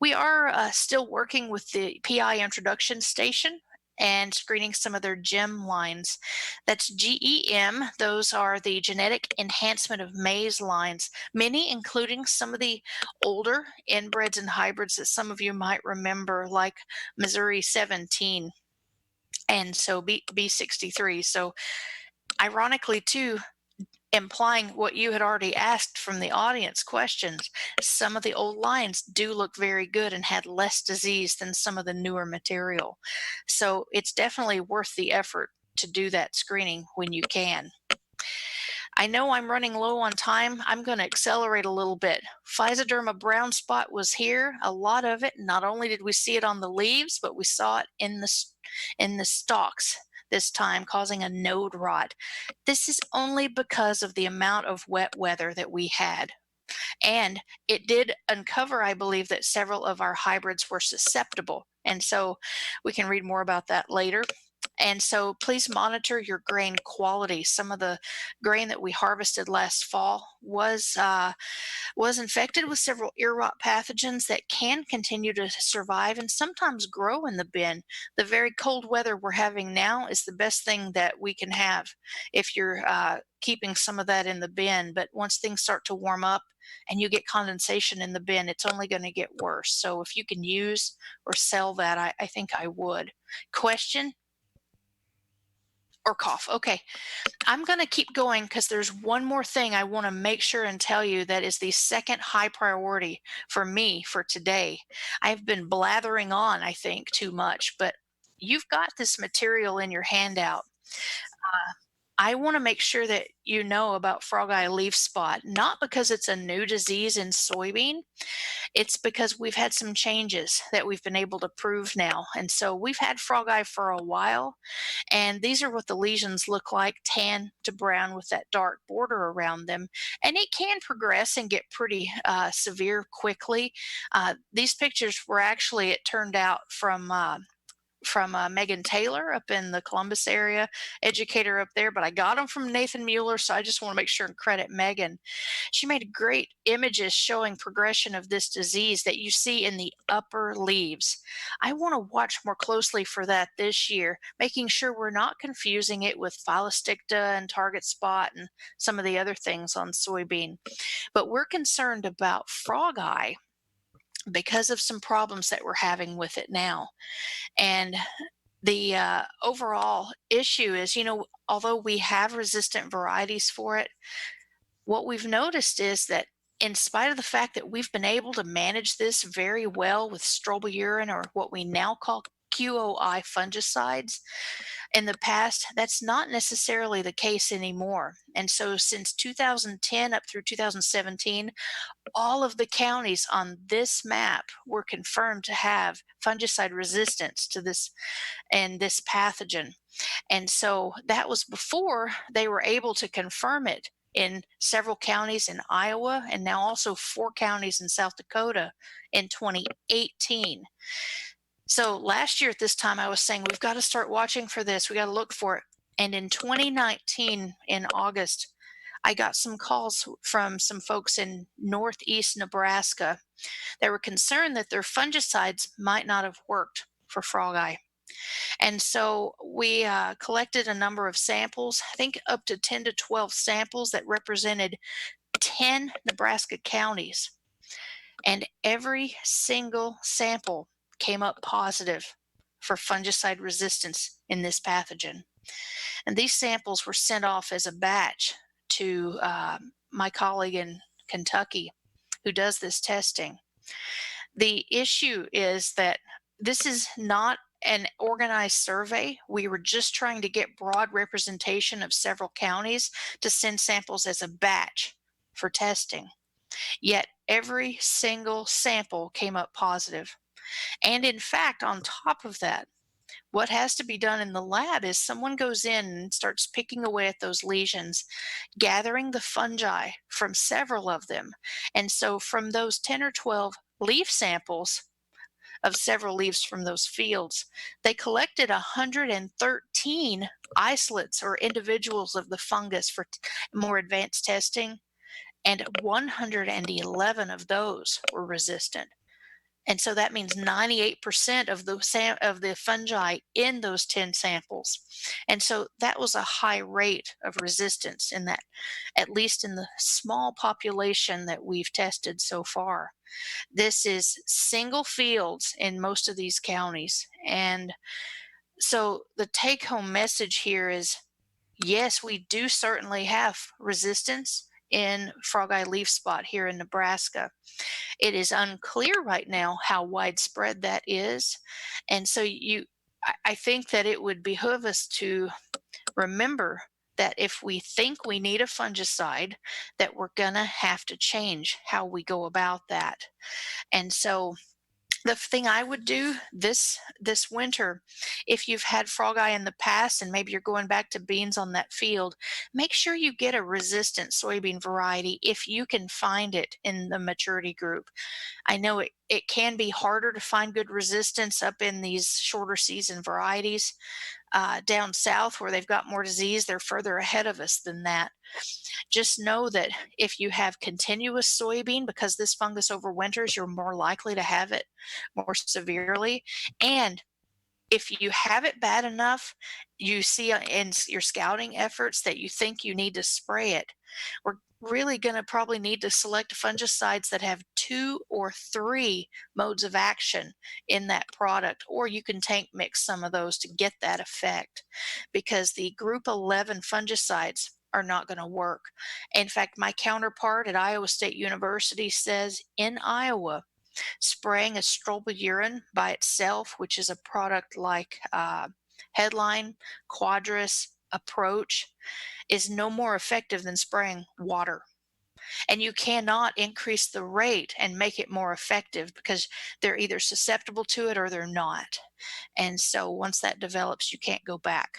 We are still working with the PI introduction station and screening some of their GEM lines. That's GEM. Those are the genetic enhancement of maize lines, many including some of the older inbreds and hybrids that some of you might remember, like Missouri 17 and so B63. So ironically too, implying what you had already asked from the audience questions, some of the old lines do look very good and had less disease than some of the newer material. So it's definitely worth the effort to do that screening when you can. I know I'm running low on time. I'm going to accelerate a little bit. Physoderma brown spot was here, a lot of it. Not only did we see it on the leaves, but we saw it in the stalks this time, causing a node rot. This is only because of the amount of wet weather that we had. And it did uncover, I believe, that several of our hybrids were susceptible. And so we can read more about that later. And so please monitor your grain quality. Some of the grain that we harvested last fall was infected with several ear rot pathogens that can continue to survive and sometimes grow in the bin. The very cold weather we're having now is the best thing that we can have if you're keeping some of that in the bin. But once things start to warm up and you get condensation in the bin, it's only going to get worse. So if you can use or sell that, I think I would. Question or cough? Okay. I'm going to keep going because there's one more thing I want to make sure and tell you that is the second high priority for me for today. I've been blathering on, I think, too much, but you've got this material in your handout. I want to make sure that you know about Frogeye Leaf Spot, not because it's a new disease in soybean. It's because we've had some changes that we've been able to prove now. And so we've had frogeye for a while, and these are what the lesions look like, tan to brown with that dark border around them. And it can progress and get pretty severe quickly. These pictures were actually, it turned out, from Megan Taylor up in the Columbus area, educator up there, but I got them from Nathan Mueller, so I just want to make sure and credit Megan. She made great images showing progression of this disease that you see in the upper leaves. I want to watch more closely for that this year, making sure we're not confusing it with Phylosticta and target spot and some of the other things on soybean. But we're concerned about frog eye because of some problems that we're having with it now. And the overall issue is, although we have resistant varieties for it, what we've noticed is that in spite of the fact that we've been able to manage this very well with strobilurin, or what we now call QOI fungicides, in the past, that's not necessarily the case anymore. And so since 2010 up through 2017, all of the counties on this map were confirmed to have fungicide resistance to this and this pathogen. And so that was before they were able to confirm it in several counties in Iowa, and now also 4 counties in South Dakota in 2018. So last year at this time, I was saying, we've got to start watching for this. We got to look for it. And in 2019, in August, I got some calls from some folks in northeast Nebraska that were concerned that their fungicides might not have worked for frogeye. And so we collected a number of samples, I think up to 10 to 12 samples that represented 10 Nebraska counties. And every single sample came up positive for fungicide resistance in this pathogen. And these samples were sent off as a batch to my colleague in Kentucky who does this testing. The issue is that this is not an organized survey. We were just trying to get broad representation of several counties to send samples as a batch for testing. Yet every single sample came up positive. And in fact, on top of that, what has to be done in the lab is someone goes in and starts picking away at those lesions, gathering the fungi from several of them. And so from those 10 or 12 leaf samples of several leaves from those fields, they collected 113 isolates or individuals of the fungus for more advanced testing, and 111 of those were resistant. And so that means 98% of the fungi in those 10 samples. And so that was a high rate of resistance in that, at least in the small population that we've tested so far. This is single fields in most of these counties. And so the take home message here is, yes, we do certainly have resistance in frogeye leaf spot here in Nebraska. It is unclear right now how widespread that is. And so I think that it would behoove us to remember that if we think we need a fungicide, that we're going to have to change how we go about that. And so the thing I would do this winter, if you've had frogeye in the past and maybe you're going back to beans on that field, make sure you get a resistant soybean variety if you can find it in the maturity group. I know it can be harder to find good resistance up in these shorter season varieties. down south where they've got more disease, they're further ahead of us than that. Just know that if you have continuous soybean, because this fungus overwinters, you're more likely to have it more severely. And if you have it bad enough, you see in your scouting efforts that you think you need to spray it, we're really going to probably need to select fungicides that have 2 or 3 modes of action in that product, or you can tank mix some of those to get that effect, because the group 11 fungicides are not going to work. In fact, my counterpart at Iowa State University says in Iowa, spraying a strobilurin by itself, which is a product like Headline, Quadris, Approach, is no more effective than spraying water. And you cannot increase the rate and make it more effective because they're either susceptible to it or they're not. And so once that develops, you can't go back.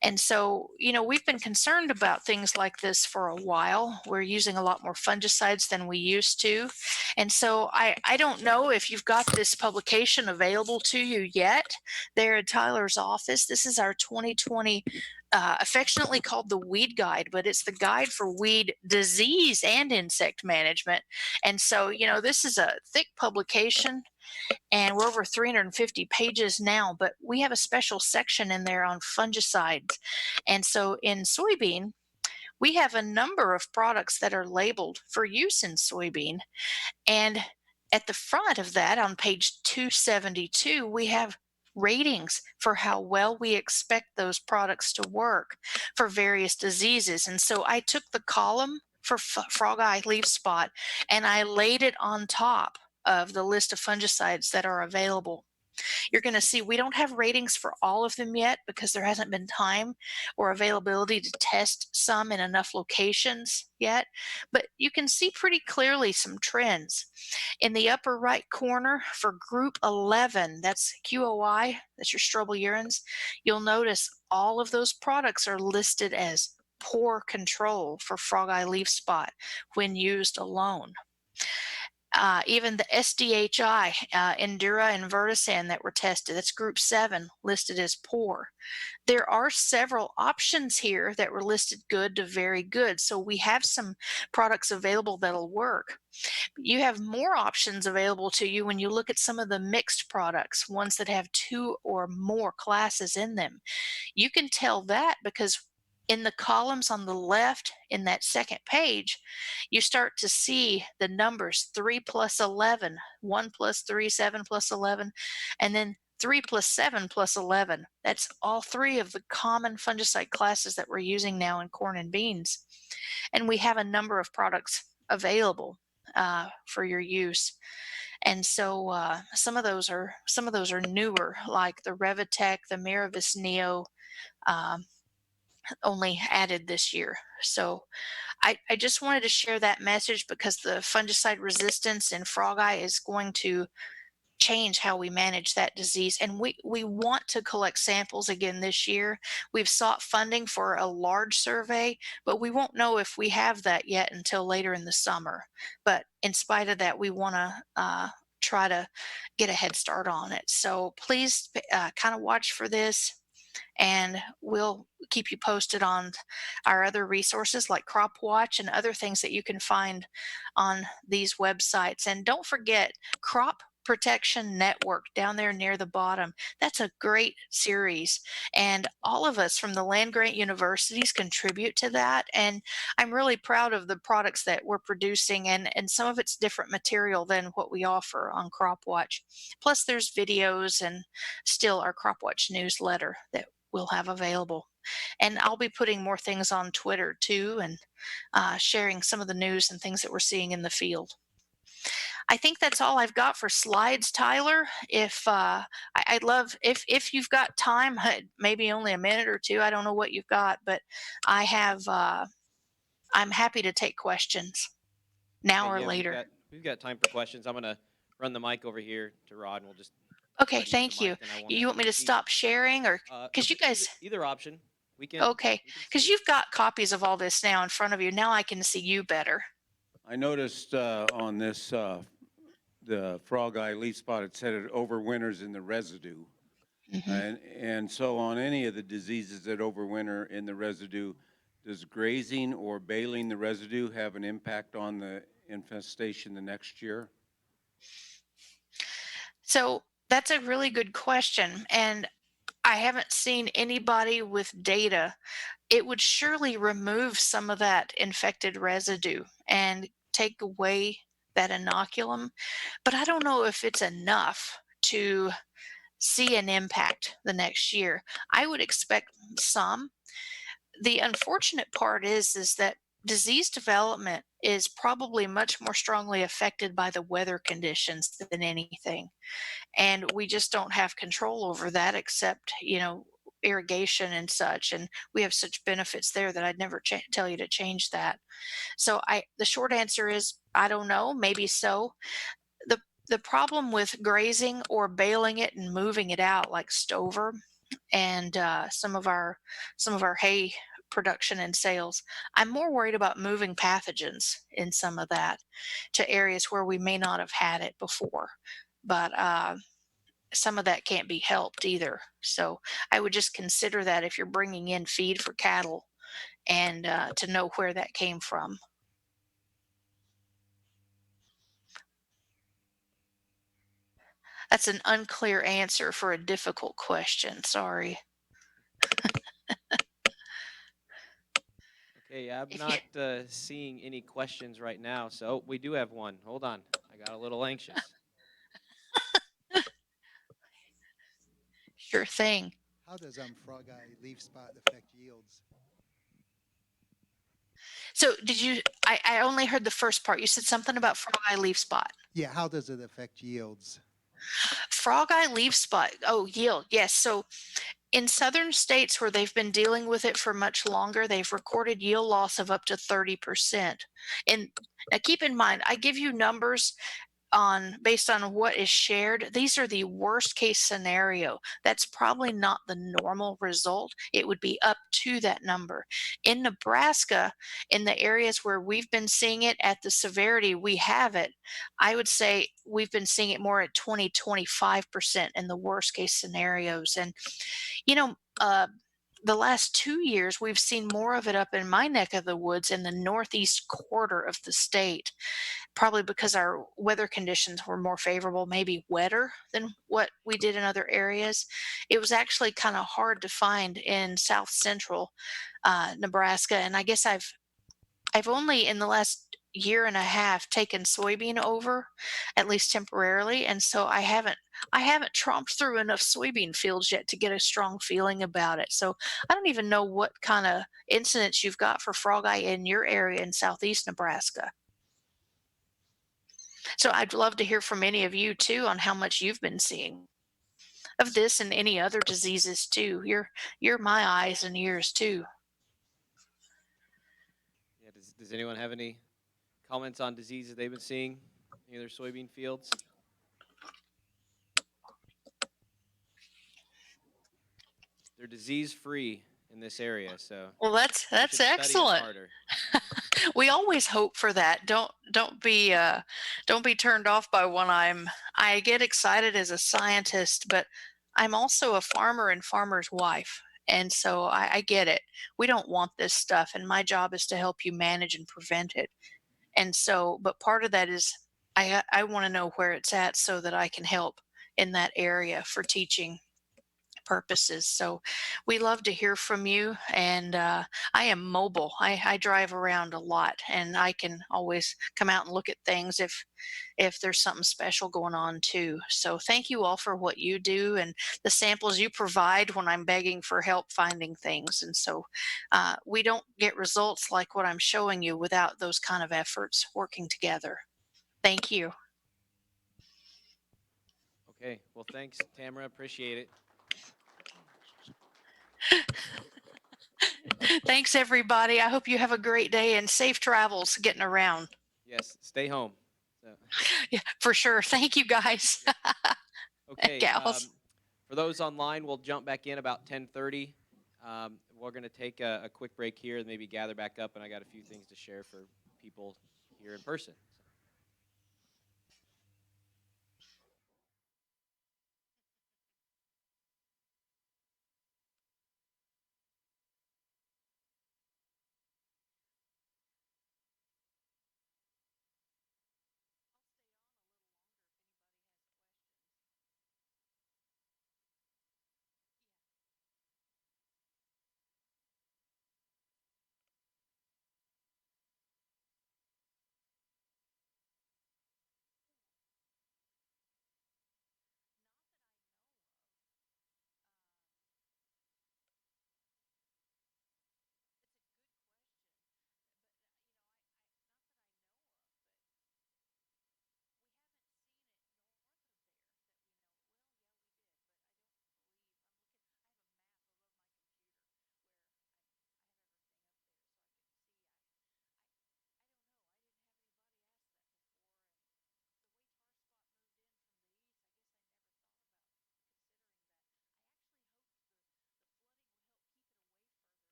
And so, we've been concerned about things like this for a while. We're using a lot more fungicides than we used to. And so I don't know if you've got this publication available to you yet there at Tyler's office. This is our 2020, affectionately called the Weed Guide, but it's the guide for weed disease and insect management. And so, this is a thick publication, and we're over 350 pages now, but we have a special section in there on fungicides. And so in soybean, we have a number of products that are labeled for use in soybean. And at the front of that, on page 272, we have ratings for how well we expect those products to work for various diseases. And so I took the column for Frogeye Leaf Spot and I laid it on top of the list of fungicides that are available. You're going to see we don't have ratings for all of them yet because there hasn't been time or availability to test some in enough locations yet, but you can see pretty clearly some trends. In the upper right corner for group 11, that's QOI, that's your strobilurins, you'll notice all of those products are listed as poor control for Frogeye Leaf Spot when used alone. Even the SDHI, Endura and Vertisan that were tested, that's group 7, listed as poor. There are several options here that were listed good to very good. So we have some products available that'll work. You have more options available to you when you look at some of the mixed products, ones that have 2 or more classes in them. You can tell that because in the columns on the left in that second page, you start to see the numbers 3 plus 11, 1 plus 3, 7 plus 11, and then 3 plus 7 plus 11. That's all 3 of the common fungicide classes that we're using now in corn and beans. And we have a number of products available for your use. And so some of those are newer, like the Revitec, the Miravis Neo, only added this year. So I just wanted to share that message because the fungicide resistance in Frogeye is going to change how we manage that disease. And we want to collect samples again this year. We've sought funding for a large survey, but we won't know if we have that yet until later in the summer. But in spite of that, we want to try to get a head start on it. So please kind of watch for this, and we'll keep you posted on our other resources like Crop Watch and other things that you can find on these websites. And don't forget Crop Protection Network down there near the bottom. That's a great series, and all of us from the land-grant universities contribute to that, and I'm really proud of the products that we're producing, and some of it's different material than what we offer on Crop Watch. Plus there's videos and still our Crop Watch newsletter that we'll have available. And I'll be putting more things on Twitter too, and sharing some of the news and things that we're seeing in the field. I think that's all I've got for slides, Tyler. If I'd love if you've got time, maybe only a minute or two. I don't know what you've got, but I have. I'm happy to take questions now or Yeah, later. we've got time for questions. I'm gonna run the mic over here to Rod, and we'll just. Okay, thank you. You want me to stop sharing, or because you guys? Either option. We can. Okay, because you've got copies of all this now in front of you. Now I can see you better. I noticed on this, the Frogeye Leaf Spot, it said it overwinters in the residue. And so on any of the diseases that overwinter in the residue, does grazing or baling the residue have an impact on the infestation the next year? So that's a really good question. And I haven't seen anybody with data. It would surely remove some of that infected residue and take away that inoculum. But I don't know if it's enough to see an impact the next year. I would expect some. The unfortunate part is that disease development is probably much more strongly affected by the weather conditions than anything, and we just don't have control over that except irrigation and such, and we have such benefits there that I'd never tell you to change that. So the short answer is I don't know, maybe so. The problem with grazing or baling it and moving it out like stover and some of our hay production and sales, I'm more worried about moving pathogens in some of that to areas where we may not have had it before. But some of that can't be helped either. So I would just consider that if you're bringing in feed for cattle and to know where that came from. That's an unclear answer for a difficult question. Sorry. Okay, I'm If you, not seeing any questions right now. So we do have one. Hold on. I got a little anxious. sure thing. How does Frogeye Leaf Spot affect yields? So did you? I only heard the first part. You said something about frog-eye leaf spot. Yeah, how does it affect yields? Frog-eye leaf spot. Oh, yield. Yes. So in southern states where they've been dealing with it for much longer, they've recorded yield loss of up to 30%. And now keep in mind, I give you numbers based on what is shared. These are the worst case scenario. That's probably not the normal result. It would be up to that number. In Nebraska, in the areas where we've been seeing it at the severity we have it, I would say we've been seeing it more at 20-25% in the worst case scenarios. And you know, the last 2 years, we've seen more of it up in my neck of the woods in the northeast quarter of the state, probably because our weather conditions were more favorable, maybe wetter than what we did in other areas. It was actually kind of hard to find in south central Nebraska, and I guess I've only in the last year and a half taken soybean over, at least temporarily, and so I haven't tromped through enough soybean fields yet to get a strong feeling about it. So I don't even know what kind of incidents you've got for frog eye in your area in southeast Nebraska. So I'd love to hear from any of you too on how much you've been seeing of this and any other diseases too. You're my eyes and ears too. Yeah, does anyone have any comments on diseases they've been seeing in their soybean fields? They're disease free in this area, so Well, that's we should study it excellent. harder. We always hope for that. Don't be turned off by when I get excited as a scientist, but I'm also a farmer and farmer's wife. And so I get it. We don't want this stuff, and my job is to help you manage and prevent it. And so, but part of that is I want to know where it's at so that I can help in that area for teaching purposes. So we love to hear from you. And I am mobile. I drive around a lot, and I can always come out and look at things if there's something special going on too. So thank you all for what you do and the samples you provide when I'm begging for help finding things. And so we don't get results like what I'm showing you without those kind of efforts working together. Thank you. Okay, well, thanks, Tamra. Appreciate it. Thanks, everybody. I hope you have a great day and safe travels getting around. Yes, stay home. So, Yeah, for sure. Thank you, guys. okay, Gals. for those online, we'll jump back in about 10:30. We're going to take a quick break here and maybe gather back up, and I got a few things to share for people here in person.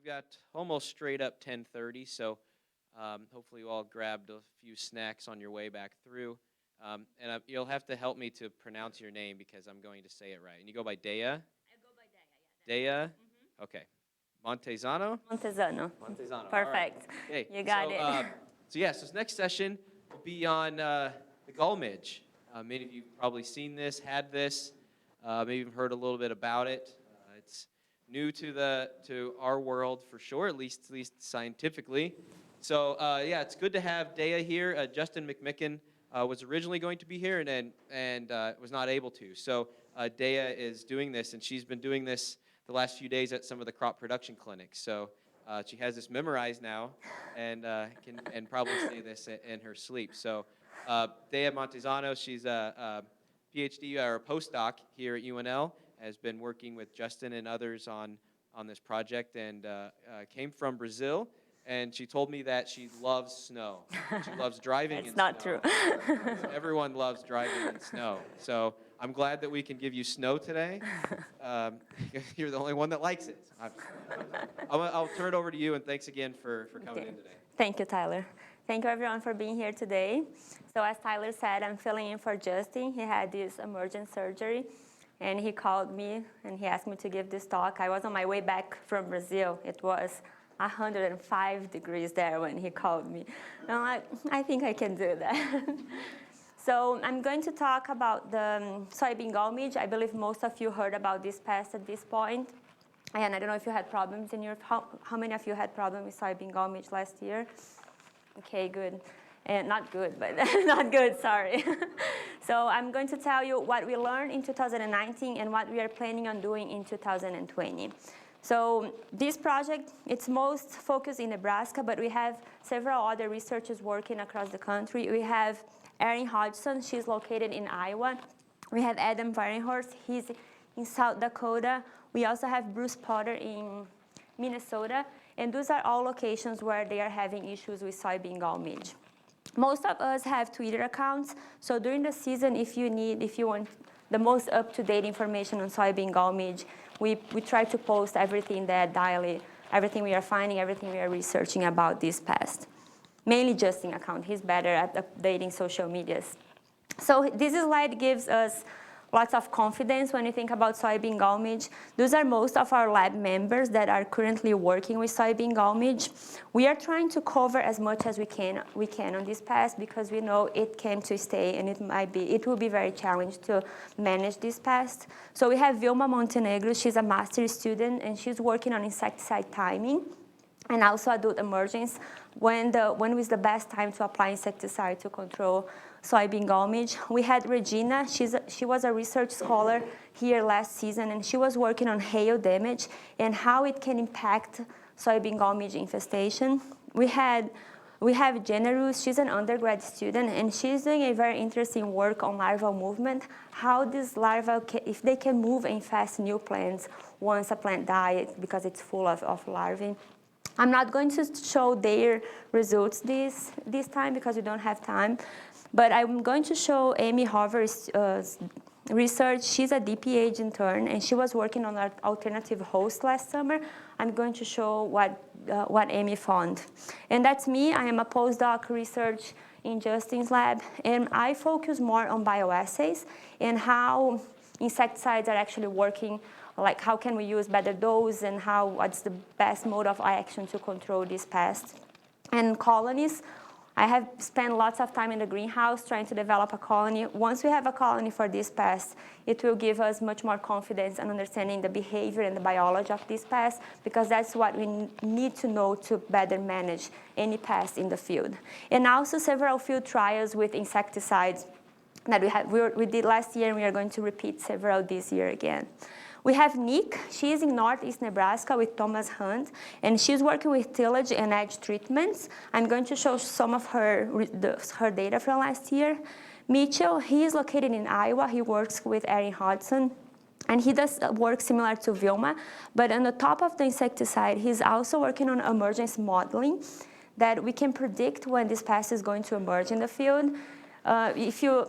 got almost straight up 10:30, so hopefully you all grabbed a few snacks on your way back through. And you'll have to help me to pronounce your name because I'm going to say it right. And you go by Dea? I go by Dea, yeah. Dea? Okay. Montezano? Montezano. Montezano. All right. Perfect. Okay. You got it. So this next session will be on the gall midge. Many of you have probably seen this, had this, maybe even heard a little bit about it. It's new to our world for sure, at least scientifically. So it's good to have Dea here. Justin McMicken was originally going to be here and was not able to. So Dea is doing this, and she's been doing this the last few days at some of the crop production clinics. So she has this memorized now and can probably say this in her sleep. So Dea Montezano, she's a PhD or a postdoc here at UNL, has been working with Justin and others on this project, and came from Brazil. And she told me that she loves snow. She loves driving in snow. That's not true. Everyone loves driving in snow. So I'm glad that we can give you snow today. You're the only one that likes it. I'll turn it over to you, and thanks again for coming in today. Thank you, Tyler. Thank you, everyone, for being here today. So as Tyler said, I'm filling in for Justin. He had this emergent surgery, and he called me, and he asked me to give this talk. I was on my way back from Brazil. It was 105 degrees there when he called me. And I'm like, I think I can do that. So I'm going to talk about the soybean gall midge. I believe most of you heard about this pest at this point. And I don't know if you had problems in your, how many of you had problems with soybean gall midge last year? Okay, good. And not good, but not good, sorry. So I'm going to tell you what we learned in 2019 and what we are planning on doing in 2020. So this project, it's most focused in Nebraska, but we have several other researchers working across the country. We have Erin Hodgson, she's located in Iowa. We have Adam Varenhorst, he's in South Dakota. We also have Bruce Potter in Minnesota. And those are all locations where they are having issues with soybean gall midge. Most of us have Twitter accounts. So during the season, if you want the most up-to-date information on soybean gall midge, we try to post everything that daily, everything we are finding, everything we are researching about this pest. Mainly Justin's account. He's better at updating social medias. So this slide gives us lots of confidence when you think about soybean gall midge. Those are most of our lab members that are currently working with soybean gall midge. We are trying to cover as much as we can on this pest because we know it came to stay and it will be very challenging to manage this pest. So we have Vilma Montenegro. She's a master's student and she's working on insecticide timing and also adult emergence. When was the best time to apply insecticide to control soybean gall midge? We had Regina. She was a research scholar here last season, and she was working on hail damage and how it can impact soybean gall midge infestation. We have Generus. She's an undergrad student, and she's doing a very interesting work on larval movement, how these larvae, if they can move and infest new plants once a plant dies because it's full of larvae. I'm not going to show their results this time because we don't have time, but I'm going to show Amy Hover's research. She's a DPH intern, and she was working on an alternative host last summer. I'm going to show what Amy found. And that's me. I am a postdoc research in Justin's lab, and I focus more on bioassays and how insecticides are actually working, like how can we use better dose and what's the best mode of action to control this pest. And colonies, I have spent lots of time in the greenhouse trying to develop a colony. Once we have a colony for this pest, it will give us much more confidence in understanding the behavior and the biology of this pest, because that's what we need to know to better manage any pest in the field. And also several field trials with insecticides that we did last year, and we are going to repeat several this year again. We have Nick. She's in Northeast Nebraska with Thomas Hunt, and she's working with tillage and edge treatments. I'm going to show some of her data from last year. Mitchell, he is located in Iowa. He works with Erin Hodgson, and he does work similar to Vilma, but on the top of the insecticide, he's also working on emergence modeling that we can predict when this pest is going to emerge in the field. If you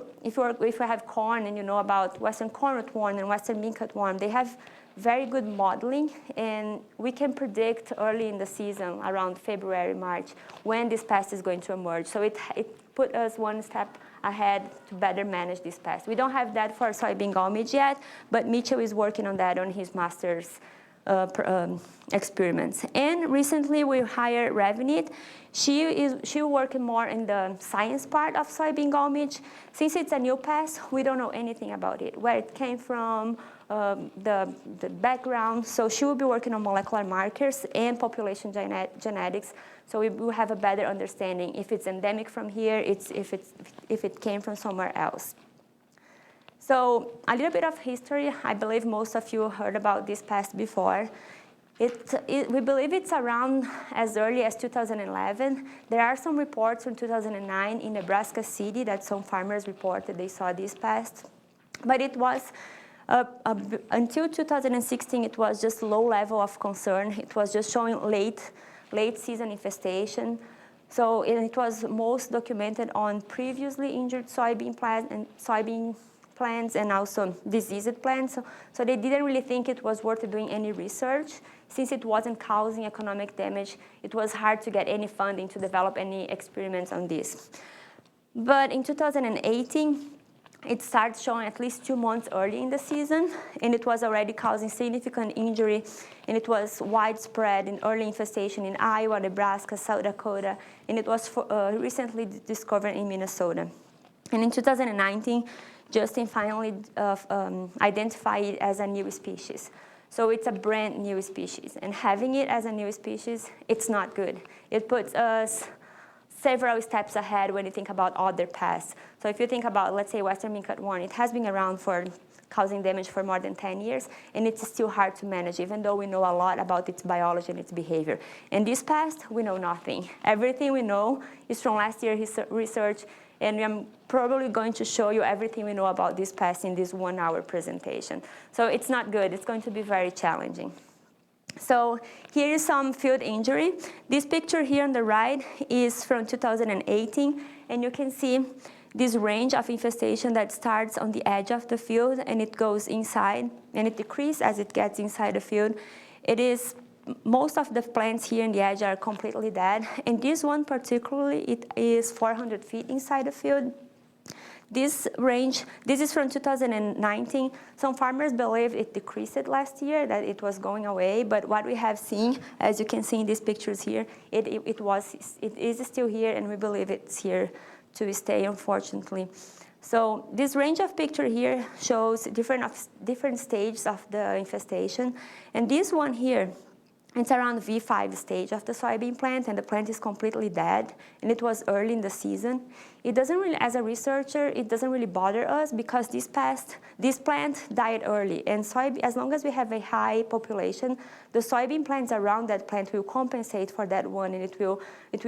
have corn and you know about Western corn rootworm and Western bean cutworm, they have very good modeling, and we can predict early in the season, around February, March, when this pest is going to emerge. So it put us one step ahead to better manage this pest. We don't have that for soybean gall midge yet, but Mitchell is working on that on his master's experiments. And recently we hired Revenit. She working more in the science part of soybean gall midge. Since it's a new pest, we don't know anything about it, where it came from, the background. So she will be working on molecular markers and population genetics. So we will have a better understanding if it's endemic from here, if it came from somewhere else. So a little bit of history. I believe most of you heard about this pest before. We believe it's around as early as 2011. There are some reports from 2009 in Nebraska City that some farmers reported they saw this pest. But it was, until 2016, it was just low level of concern. It was just showing late season infestation. So it was most documented on previously injured soybean plants and also diseased plants. So they didn't really think it was worth doing any research. Since it wasn't causing economic damage, it was hard to get any funding to develop any experiments on this. But in 2018, it started showing at least 2 months early in the season, and it was already causing significant injury, and it was widespread in early infestation in Iowa, Nebraska, South Dakota, and it was recently discovered in Minnesota. And in 2019, Justin finally identified it as a new species. So it's a brand new species, and having it as a new species, it's not good. It puts us several steps ahead when you think about other pests. So if you think about, let's say, Western Mincut worm, it has been around for causing damage for more than 10 years, and it's still hard to manage, even though we know a lot about its biology and its behavior. And this pest, we know nothing. Everything we know is from last year's research, and I'm probably going to show you everything we know about this pest in this 1-hour presentation. So it's not good. It's going to be very challenging. So here is some field injury. This picture here on the right is from 2018, and you can see this range of infestation that starts on the edge of the field, and it goes inside, and it decreases as it gets inside the field. Most of the plants here in the edge are completely dead, and this one particularly, it is 400 feet inside the field. This range, this is from 2019. Some farmers believe it decreased last year, that it was going away, but what we have seen, as you can see in these pictures here, it is still here, and we believe it's here to stay, unfortunately. So this range of picture here shows different stages of the infestation, and this one here, it's around V5 stage of the soybean plant, and the plant is completely dead, and it was early in the season. It doesn't really, as a researcher, it doesn't really bother us because this plant died early, and as long as we have a high population, the soybean plants around that plant will compensate for that one, and it will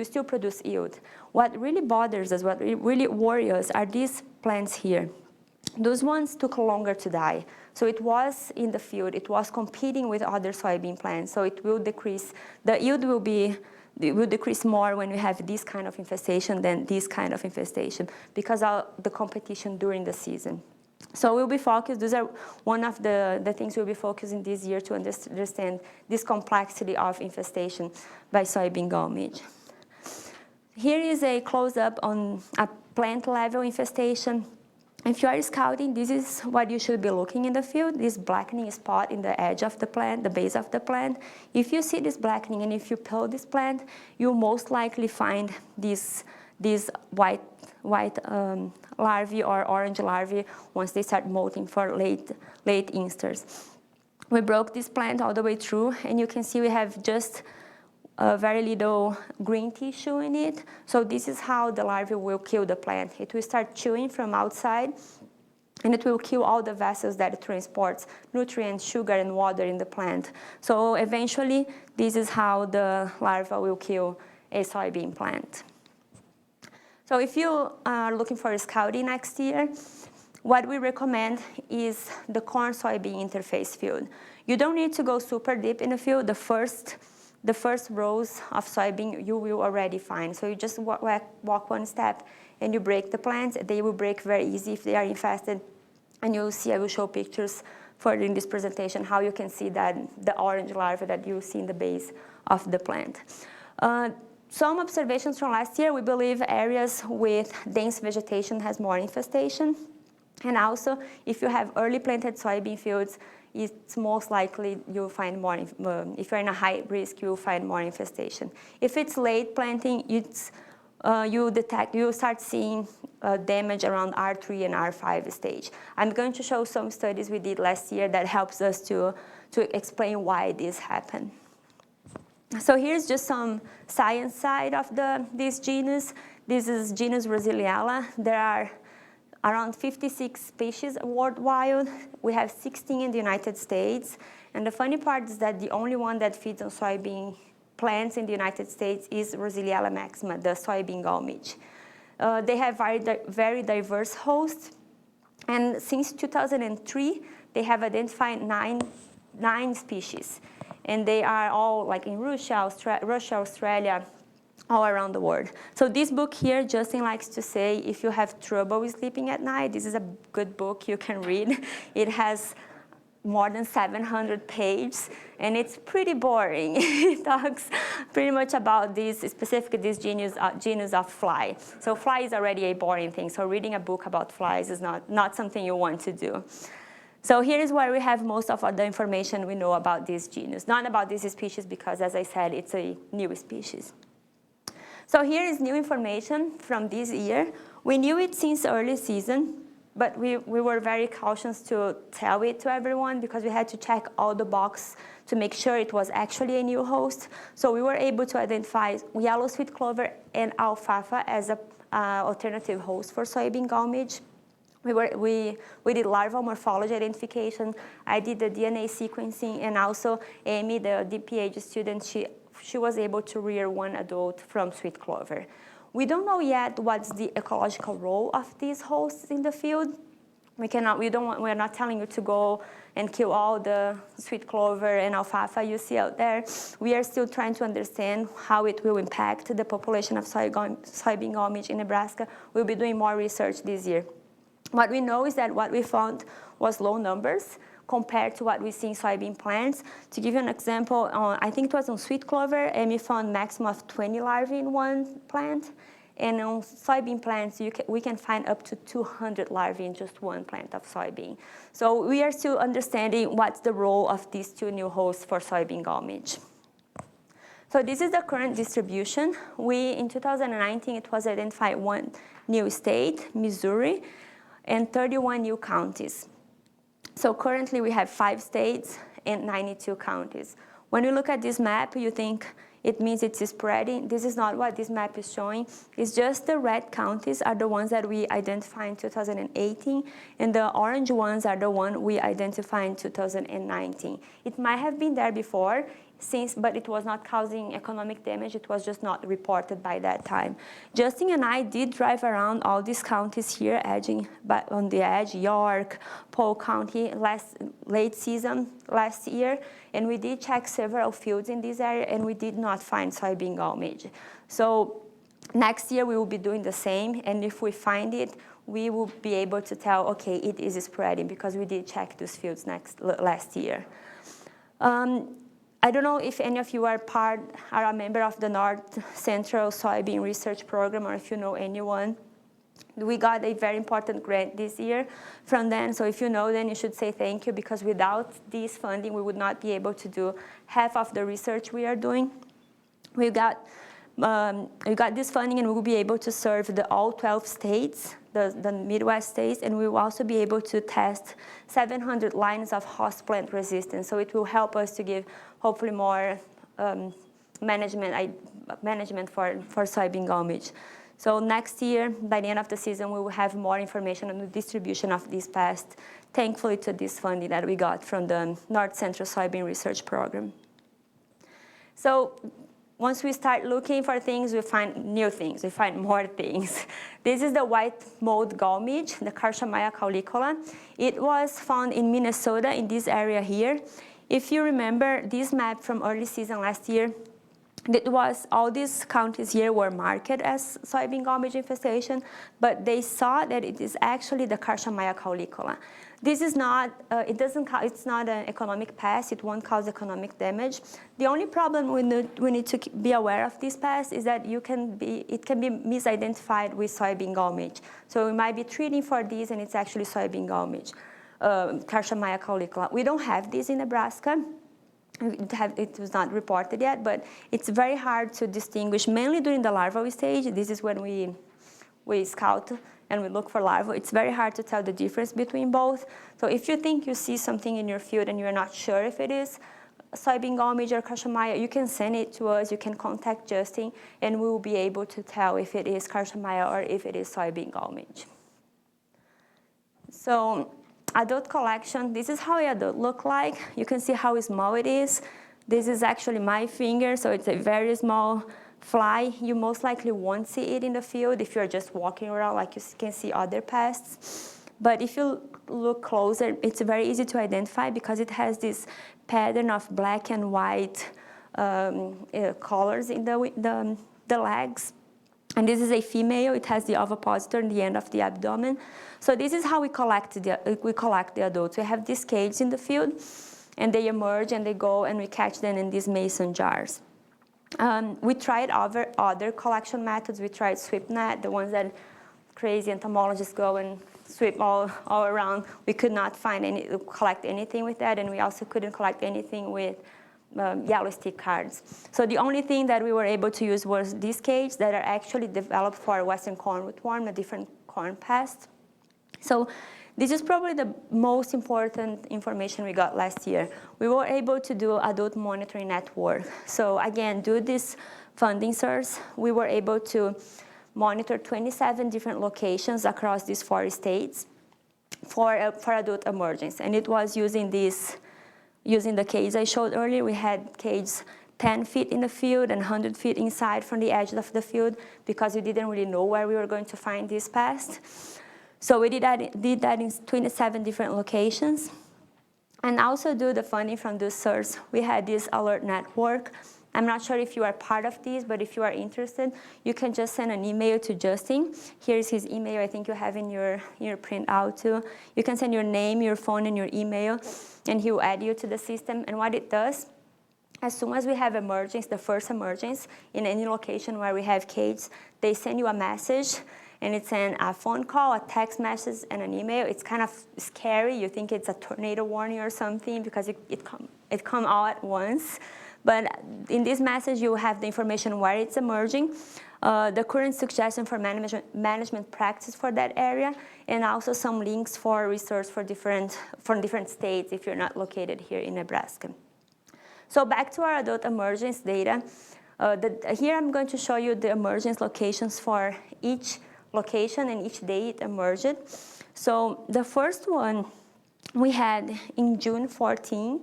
still produce yield. What really bothers us, what really worries us, are these plants here. Those ones took longer to die. So it was in the field, it was competing with other soybean plants, so it will decrease. The yield will decrease more when we have this kind of infestation than this kind of infestation because of the competition during the season. So we'll be focused, those are one of the things we'll be focusing this year to understand this complexity of infestation by soybean gall midge. Here is a close-up on a plant level infestation. If you are scouting, this is what you should be looking in the field, this blackening spot in the edge of the plant, the base of the plant. If you see this blackening and if you pull this plant, you'll most likely find these white larvae or orange larvae once they start molting for late instars. We broke this plant all the way through, and you can see we have just very little green tissue in it. So this is how the larvae will kill the plant. It will start chewing from outside, and it will kill all the vessels that it transports nutrients, sugar, and water in the plant. So eventually, this is how the larva will kill a soybean plant. So if you are looking for scouting next year, what we recommend is the corn-soybean interface field. You don't need to go super deep in the field. The first rows of soybean you will already find. So you just walk one step and you break the plants. They will break very easy if they are infested. And you'll see, I will show pictures further in this presentation how you can see that the orange larva that you see in the base of the plant. Some observations from last year, we believe areas with dense vegetation has more infestation. And also, if you have early planted soybean fields, it's most likely you'll find more, if you're in a high risk, you'll find more infestation. If it's late planting, you'll start seeing damage around R3 and R5 stage. I'm going to show some studies we did last year that helps us to explain why this happened. So here's just some science side of this genus. This is genus Rosiliella. There are around 56 species worldwide. We have 16 in the United States. And the funny part is that the only one that feeds on soybean plants in the United States is Rosiliella maxima, the soybean gall midge. They have very diverse hosts. And since 2003, they have identified nine species. And they are all like in Russia, Australia, all around the world. So this book here, Justin likes to say, if you have trouble sleeping at night, this is a good book you can read. It has more than 700 pages, and it's pretty boring. It talks pretty much about specifically this genus of fly. So fly is already a boring thing, so reading a book about flies is not something you want to do. So here is where we have most of the information we know about this genus. Not about this species because, as I said, it's a new species. So here is new information from this year. We knew it since early season, but we were very cautious to tell it to everyone because we had to check all the boxes to make sure it was actually a new host. So we were able to identify yellow sweet clover and alfalfa as an alternative host for soybean gall midge. We did larval morphology identification. I did the DNA sequencing, and also Amy, the DPH student, she was able to rear one adult from sweet clover. We don't know yet what's the ecological role of these hosts in the field. We're not telling you to go and kill all the sweet clover and alfalfa you see out there. We are still trying to understand how it will impact the population of soybean gall midge in Nebraska. We'll be doing more research this year. What we know is that what we found was low numbers compared to what we see in soybean plants. To give you an example, I think it was on sweet clover, and we found maximum of 20 larvae in one plant. And on soybean plants, we can find up to 200 larvae in just one plant of soybean. So we are still understanding what's the role of these two new hosts for soybean gall midge. So this is the current distribution. In 2019, it was identified one new state, Missouri, and 31 new counties. So currently we have 5 states and 92 counties. When you look at this map, you think it means it's spreading. This is not what this map is showing. It's just the red counties are the ones that we identified in 2018, and the orange ones are the ones we identified in 2019. It might have been there before, but it was not causing economic damage. It was just not reported by that time. Justin and I did drive around all these counties here, on the edge, York, Polk County, late season last year, and we did check several fields in this area, and we did not find soybean gall midge. So next year we will be doing the same, and if we find it, we will be able to tell, okay, it is spreading because we did check those fields last year. I don't know if any of you are a member of the North Central Soybean Research Program, or if you know anyone. We got a very important grant this year from them, so if you know them, you should say thank you, because without this funding, we would not be able to do half of the research we are doing. We got this funding, and we will be able to serve all 12 states, the Midwest states, and we will also be able to test 700 lines of host plant resistance. So it will help us to give hopefully more management for soybean gall midge. So next year, by the end of the season, we will have more information on the distribution of these pests, thankfully to this funding that we got from the North Central Soybean Research Program. So once we start looking for things, we find new things, we find more things. This is the white mold gall midge, the Karchamaya caulicola. It was found in Minnesota, in this area here. If you remember this map from early season last year, all these counties here were marked as soybean garbage infestation, but they saw that it is actually the Carchamaya caulicola. This is not, it's not an economic pest. It won't cause economic damage. The only problem we need to be aware of this pest is that it can be misidentified with soybean gallmage. So we might be treating for this and it's actually soybean gallmage, Carchamaya caulicola. We don't have this in Nebraska. It was not reported yet, but it's very hard to distinguish, mainly during the larval stage. This is when we scout and we look for larvae. It's very hard to tell the difference between both. So if you think you see something in your field and you're not sure if it is soybean gallmage or Carchamaya, you can send it to us. You can contact Justin, and we will be able to tell if it is Carchamaya or if it is soybean gallmage. So adult collection, this is how an adult look like. You can see how small it is. This is actually my finger, so it's a very small fly. You most likely won't see it in the field if you're just walking around like you can see other pests. But if you look closer, it's very easy to identify because it has this pattern of black and white colors in the legs. And this is a female. It has the ovipositor in the end of the abdomen. So this is how we collect the adults. We have these cages in the field, and they emerge and they go, and we catch them in these mason jars. We tried other collection methods. We tried sweep net, the ones that crazy entomologists go and sweep all around. We could not collect anything with that, and we also couldn't collect anything with yellow stick cards. So the only thing that we were able to use was these cages that are actually developed for Western corn rootworm, a different corn pest. So this is probably the most important information we got last year. We were able to do adult monitoring network. So again, due to this funding source, we were able to monitor 27 different locations across these 4 states for adult emergence. And it was using the cages I showed earlier. We had cages 10 feet in the field and 100 feet inside from the edge of the field because we didn't really know where we were going to find this pest. So we did that in 27 different locations. And also due to the funding from this source, we had this alert network. I'm not sure if you are part of this, but if you are interested, you can just send an email to Justin. Here's his email. I think you have in your printout too. You can send your name, your phone, and your email, and he will add you to the system. And what it does, as soon as we have emergence, the first emergence, in any location where we have cages, they send you a message. And it's a phone call, a text message, and an email. It's kind of scary. You think it's a tornado warning or something because it come all at once. But in this message, you have the information where it's emerging, the current suggestion for management practice for that area, and also some links for research from different states if you're not located here in Nebraska. So back to our adult emergence data. Here I'm going to show you the emergence locations for each location and each day it emerged. So the first one we had in June 14,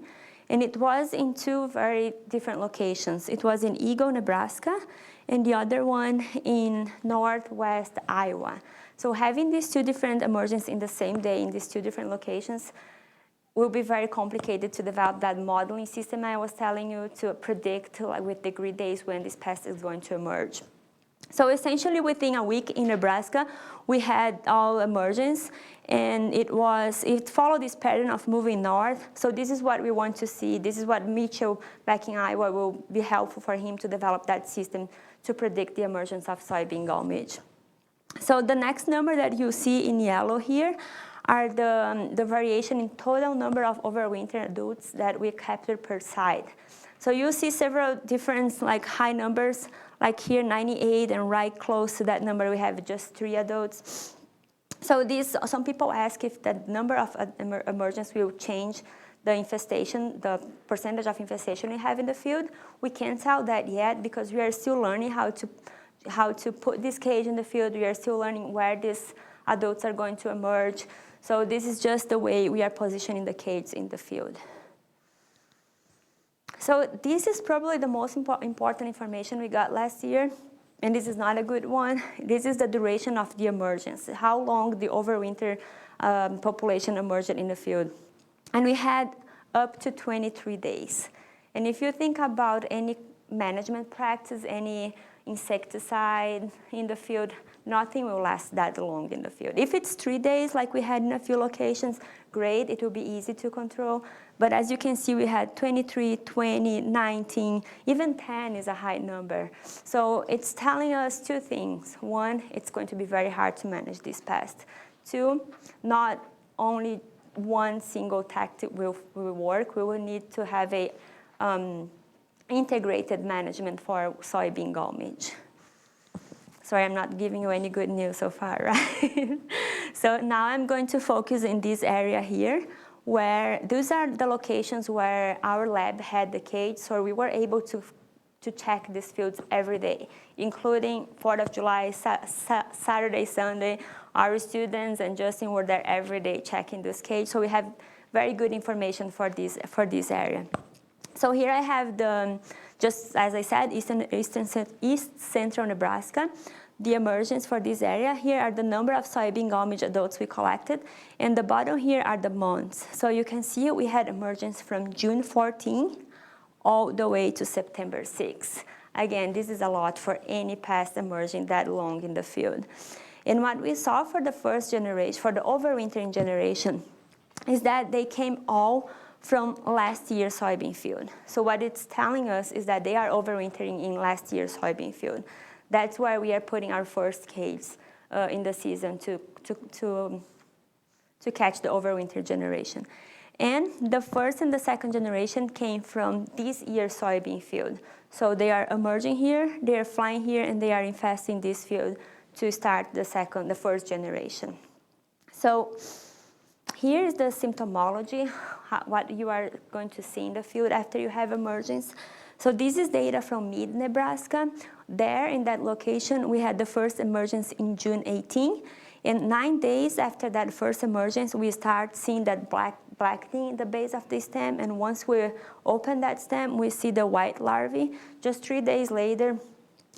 and it was in 2 very different locations. It was in Eagle, Nebraska, and the other one in northwest Iowa. So having these 2 different emergencies in the same day in these 2 different locations will be very complicated to develop that modeling system I was telling you to predict with degree days when this pest is going to emerge. So essentially within a week in Nebraska, we had all emergence, and it followed this pattern of moving north. So this is what we want to see. This is what Mitchell back in Iowa will be helpful for him to develop that system to predict the emergence of soybean gallmage. So the next number that you see in yellow here are the variation in total number of overwinter adults that we captured per site. So you see several different high numbers, like here 98, and right close to that number we have just 3 adults. So some people ask if the number of emergence will change the infestation, the percentage of infestation we have in the field. We can't tell that yet because we are still learning how to put this cage in the field. We are still learning where these adults are going to emerge. So this is just the way we are positioning the cage in the field. So this is probably the most important information we got last year, and this is not a good one. This is the duration of the emergence, how long the overwinter population emerged in the field. And we had up to 23 days. And if you think about any management practice, any insecticide in the field, nothing will last that long in the field. If it's 3 days like we had in a few locations, great, it will be easy to control. But as you can see, we had 23, 20, 19, even 10 is a high number. So it's telling us two things. One, it's going to be very hard to manage this pest. Two, not only one single tactic will work, we will need to have a integrated management for soybean gall midge. Sorry, I'm not giving you any good news so far, right? So now I'm going to focus in this area here, where those are the locations where our lab had the cage, so we were able to check these fields every day, including 4th of July, Saturday, Sunday. Our students and Justin were there every day checking this cage, so we have very good information for this area. So here I have just as I said, East Central Nebraska, the emergence for this area. Here are the number of soybean gall midge adults we collected, and the bottom here are the months. So you can see we had emergence from June 14 all the way to September 6. Again, this is a lot for any pest emerging that long in the field. And what we saw for the first generation, for the overwintering generation, is that they came all from last year's soybean field. So what it's telling us is that they are overwintering in last year's soybean field. That's why we are putting our first cage in the season to catch the overwinter generation. And the first and the second generation came from this year's soybean field. So they are emerging here, they are flying here, and they are infesting this field to start the first generation. So here is the symptomology, what you are going to see in the field after you have emergence. So this is data from Nebraska. There in that location, we had the first emergence in June 18. And 9 days after that first emergence, we start seeing that blackening in the base of the stem. And once we open that stem, we see the white larvae. Just 3 days later,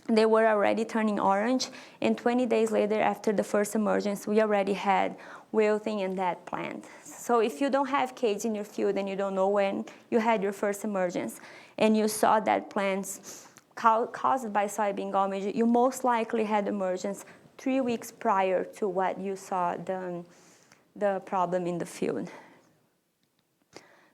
they were already turning orange. And 20 days later, after the first emergence, we already had wilting in that plant. So if you don't have cage in your field and you don't know when you had your first emergence, and you saw that plants caused by soybean gall midge, you most likely had emergence 3 weeks prior to what you saw the problem in the field.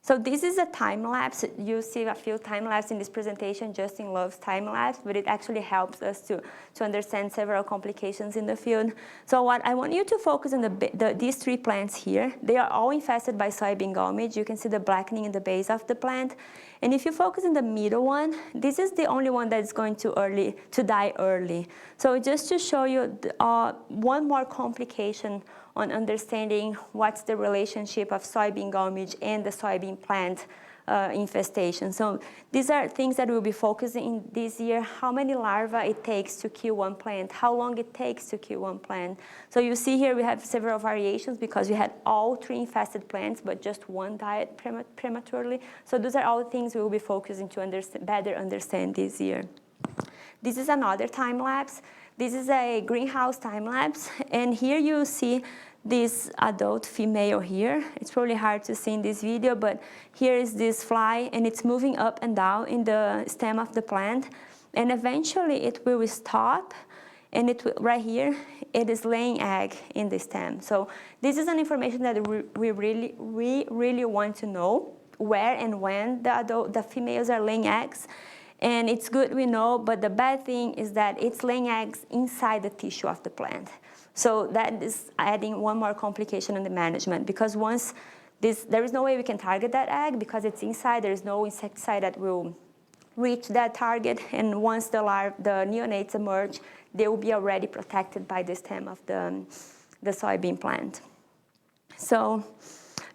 So this is a time lapse. You see a few time lapse in this presentation. Justin loves time lapse, but it actually helps us to understand several complications in the field. So what I want you to focus on these 3 plants here. They are all infested by soybean gall midge. You can see the blackening in the base of the plant. And if you focus on the middle one, this is the only one that's going to die early. So just to show you one more complication on understanding what's the relationship of soybean gall midge and the soybean plant infestation. So these are things that we'll be focusing in this year. How many larvae it takes to kill one plant, how long it takes to kill one plant. So you see here we have several variations because we had all 3 infested plants, but just one died prematurely. So those are all things we will be focusing to better understand this year. This is another time lapse. This is a greenhouse time lapse, and here you see this adult female here. It's probably hard to see in this video, but here is this fly, and it's moving up and down in the stem of the plant, and eventually it will stop, and right here, it is laying egg in the stem. So this is an information that we really want to know, where and when the females are laying eggs. And it's good we know, but the bad thing is that it's laying eggs inside the tissue of the plant. So that is adding one more complication in the management, because there is no way we can target that egg because it's inside. There is no insecticide that will reach that target. And once the neonates emerge, they will be already protected by the stem of the soybean plant. So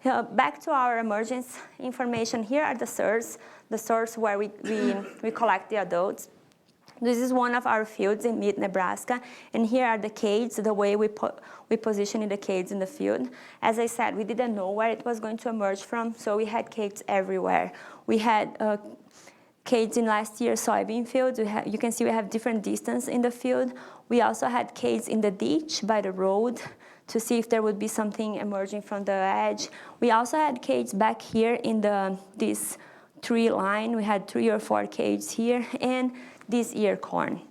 back to our emergence information. Here are the source where we collect the adults. This is one of our fields in Nebraska, and here are the cages, the way we position the cages in the field. As I said, we didn't know where it was going to emerge from, so we had cages everywhere. We had cages in last year's soybean fields. You can see we have different distance in the field. We also had cages in the ditch by the road to see if there would be something emerging from the edge. We also had cages back here in this tree line. We had 3 or 4 cages here, and this ear corn.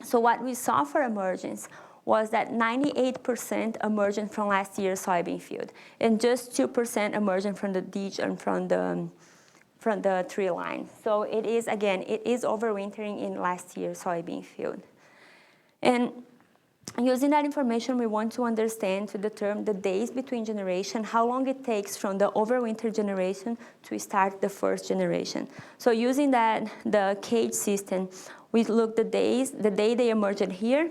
So what we saw for emergence was that 98% emergent from last year's soybean field, and just 2% emergent from the ditch and from the tree line. So it is, again, it is overwintering in last year's soybean field. And using that information, we want to understand, to determine the days between generation, how long it takes from the overwinter generation to start the first generation. So using that, the cage system, we look the days, the day they emerged here,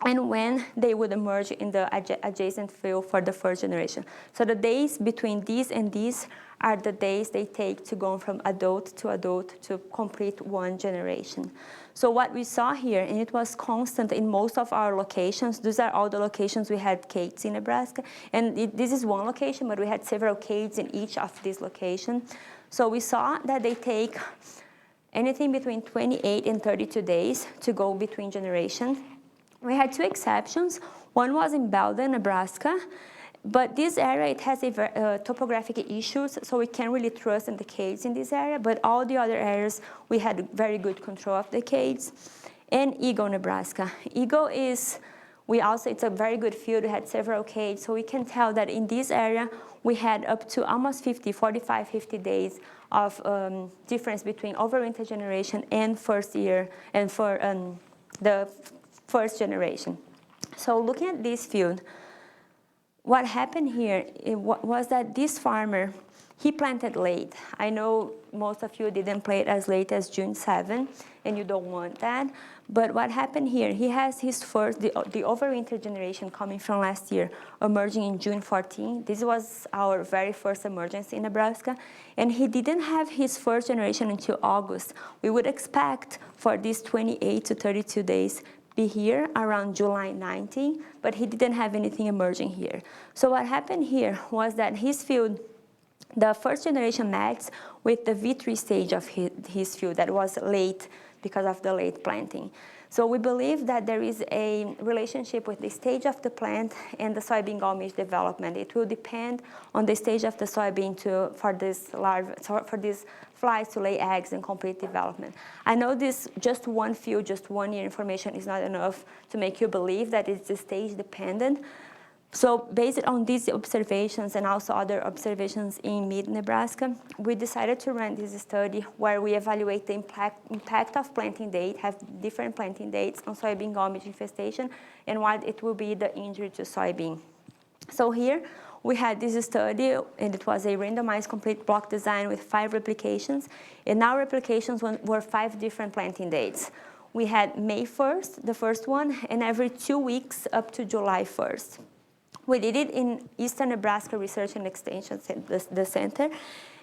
and when they would emerge in the adjacent field for the first generation. So the days between these and these are the days they take to go from adult to complete one generation. So what we saw here, and it was constant in most of our locations, these are all the locations we had cages in Nebraska, and this is one location, but we had several cages in each of these locations. So we saw that they take anything between 28 and 32 days to go between generations. We had 2 exceptions. One was in Belden, Nebraska, but this area, it has topographic issues, so we can't really trust in the cages in this area, but all the other areas, we had very good control of the cages. And Eagle, Nebraska. Eagle is, it's a very good field. We had several cages, so we can tell that in this area, we had up to almost 45, 50 days of difference between overwinter generation and first year, and for the first generation. So looking at this field, what happened here was that this farmer, he planted late. I know most of you didn't plant as late as June 7, and you don't want that. But what happened here, he has his first, the overwinter generation coming from last year, emerging in June 14. This was our very first emergence in Nebraska. And he didn't have his first generation until August. We would expect for these 28 to 32 days be here around July 19, but he didn't have anything emerging here. So what happened here was that his field, the first generation matched with the V3 stage of his field that was late because of the late planting. So we believe that there is a relationship with the stage of the plant and the soybean gall midge development. It will depend on the stage of the soybean for these flies to lay eggs and complete development. I know this just one field, just 1 year information is not enough to make you believe that it's stage dependent. So based on these observations and also other observations in mid-Nebraska, we decided to run this study where we evaluate the impact of planting date, have different planting dates on soybean gall midge infestation, and what it will be the injury to soybean. So here we had this study, and it was a randomized complete block design with 5 replications, and our replications were 5 different planting dates. We had May 1st, the first one, and every 2 weeks up to July 1st. We did it in Eastern Nebraska Research and Extension, the center,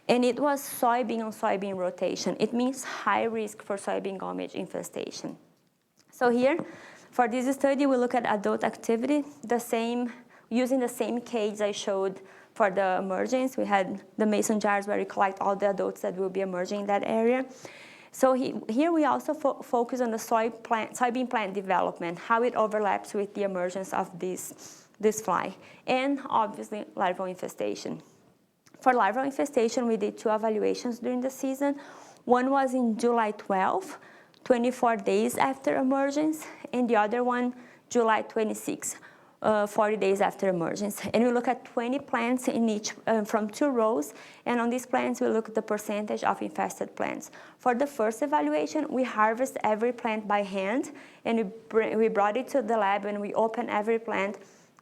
and it was soybean on soybean rotation. It means high risk for soybean gall midge infestation. So here, for this study, we look at adult activity, using the same cage I showed for the emergence. We had the mason jars where we collect all the adults that will be emerging in that area. So here we also focus on the soybean plant development, how it overlaps with the emergence of this fly, and obviously larval infestation. For larval infestation, we did 2 evaluations during the season. One was in July 12, 24 days after emergence, and the other one, July 26, 40 days after emergence. And we look at 20 plants in each, from 2 rows, and on these plants, we look at the percentage of infested plants. For the first evaluation, we harvest every plant by hand, and we brought it to the lab, and we opened every plant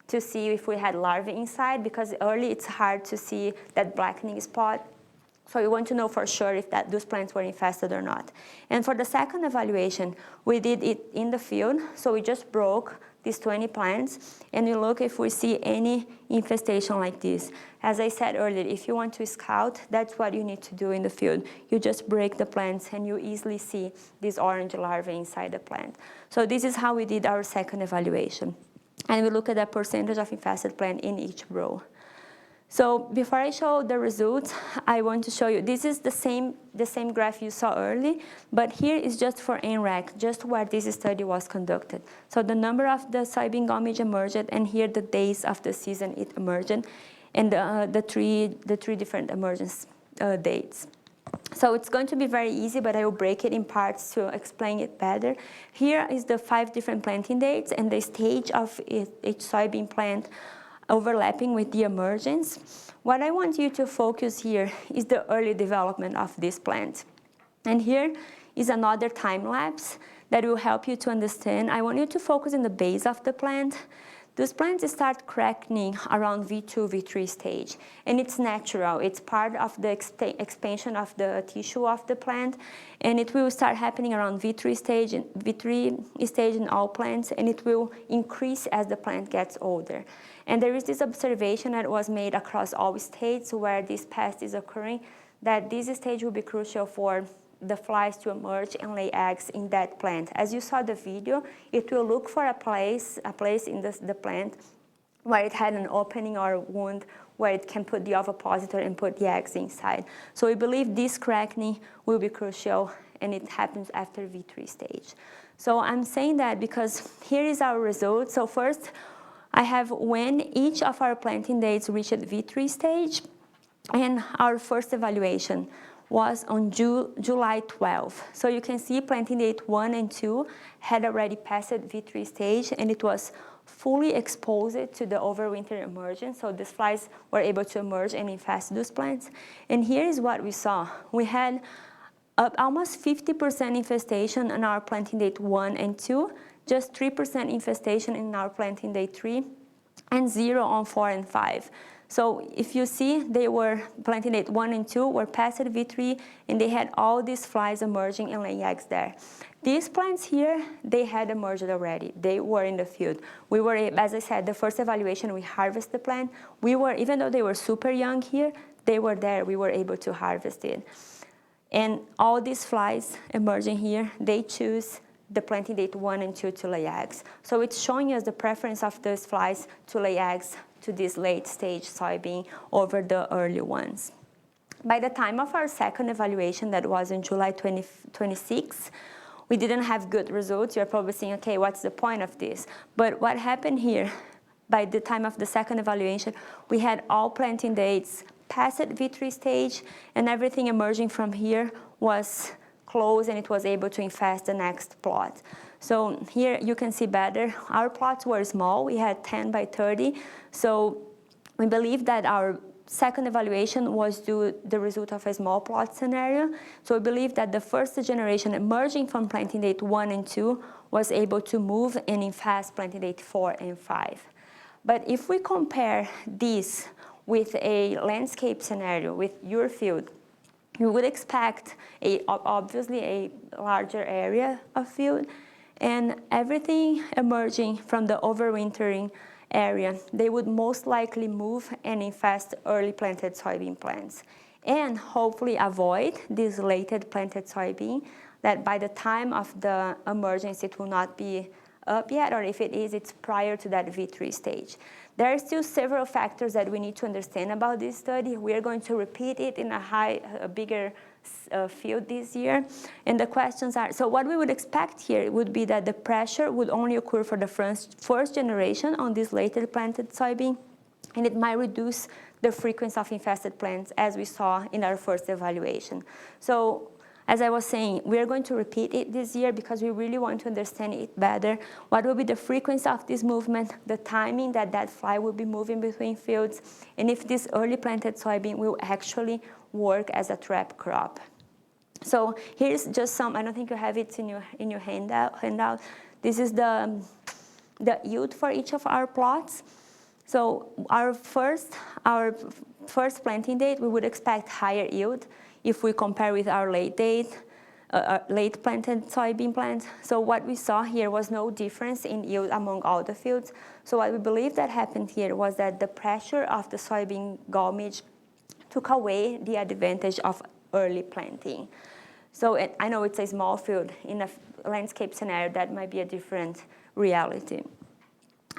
to see if we had larvae inside, because early it's hard to see that blackening spot. So we want to know for sure if those plants were infested or not. And for the second evaluation, we did it in the field. So we just broke these 20 plants, and we look if we see any infestation like this. As I said earlier, if you want to scout, that's what you need to do in the field. You just break the plants, and you easily see these orange larvae inside the plant. So this is how we did our second evaluation. And we look at the percentage of infested plant in each row. So before I show the results, I want to show you, this is the same graph you saw early, but here is just for NREC, just where this study was conducted. So the number of the soybean gall midge emerged, and here the days of the season it emerged, and the three different emergence dates. So it's going to be very easy, but I will break it in parts to explain it better. Here is the 5 different planting dates and the stage of each soybean plant overlapping with the emergence. What I want you to focus here is the early development of this plant. And here is another time lapse that will help you to understand. I want you to focus on the base of the plant. These plants start cracking around V2, V3 stage, and it's natural. It's part of the expansion of the tissue of the plant, and it will start happening around V3 stage in all plants, and it will increase as the plant gets older. And there is this observation that was made across all states where this pest is occurring, that this stage will be crucial for the flies to emerge and lay eggs in that plant. As you saw the video, it will look for a place in the plant where it had an opening or a wound where it can put the ovipositor and put the eggs inside. So we believe this cracking will be crucial, and it happens after V3 stage. So I'm saying that because here is our result. So first, I have when each of our planting dates reached V3 stage, and our first evaluation was on July 12. So you can see planting date 1 and 2 had already passed V3 stage, and it was fully exposed to the overwinter emergence. So these flies were able to emerge and infest those plants. And here is what we saw. We had almost 50% infestation on our planting date 1 and 2, just 3% infestation in our planting date 3, and 0 on 4 and 5. So if you see, they were planting date 1 and 2 were past V3, and they had all these flies emerging and laying eggs there. These plants here, they had emerged already. They were in the field. We were, as I said, the first evaluation, we harvested the plant. We were, even though they were super young here, they were there. We were able to harvest it. And all these flies emerging here, they choose the planting date 1 and 2 to lay eggs. So it's showing us the preference of those flies to lay eggs to this late stage soybean over the early ones. By the time of our second evaluation, that was in July 2026, we didn't have good results. You're probably saying, okay, what's the point of this? But what happened here, by the time of the second evaluation, we had all planting dates past V3 stage, and everything emerging from here was closed, and it was able to infest the next plot. So here you can see better. Our plots were small. We had 10 by 30. So we believe that our second evaluation was due the result of a small plot scenario. So we believe that the first generation emerging from planting date 1 and 2 was able to move and infest planting date 4 and 5. But if we compare this with a landscape scenario with your field, you would expect obviously a larger area of field, and everything emerging from the overwintering area, they would most likely move and infest early planted soybean plants, and hopefully avoid this late planted soybean that by the time of the emergence it will not be up yet, or if it is, it's prior to that V3 stage. There are still several factors that we need to understand about this study. We are going to repeat it in a bigger field this year. And the questions are, so what we would expect here would be that the pressure would only occur for the first generation on this later planted soybean, and it might reduce the frequency of infested plants as we saw in our first evaluation. So as I was saying, we are going to repeat it this year because we really want to understand it better. What will be the frequency of this movement, the timing that that fly will be moving between fields, and if this early planted soybean will actually work as a trap crop. So here's just some, I don't think you have it in your handout. This is the yield for each of our plots. So our first planting date, we would expect higher yield if we compare with our late planted soybean plants. So what we saw here was no difference in yield among all the fields. So what we believe that happened here was that the pressure of the soybean gall midge took away the advantage of early planting. So I know it's a small field. In a landscape scenario, that might be a different reality.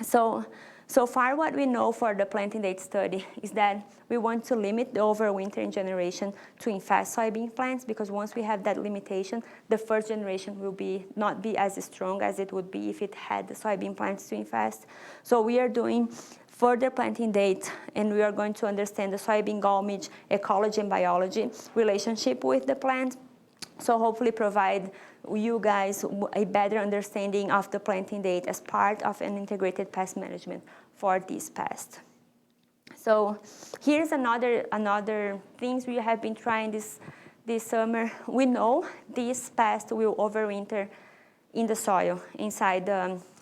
So far, what we know for the planting date study is that we want to limit the overwintering generation to infest soybean plants, because once we have that limitation, the first generation will not be as strong as it would be if it had the soybean plants to infest. So we are doing further planting date, and we are going to understand the soybean gall midge ecology and biology relationship with the plant. So hopefully provide you guys a better understanding of the planting date as part of an integrated pest management for this pest. So here's another things we have been trying this summer. We know this pest will overwinter in the soil inside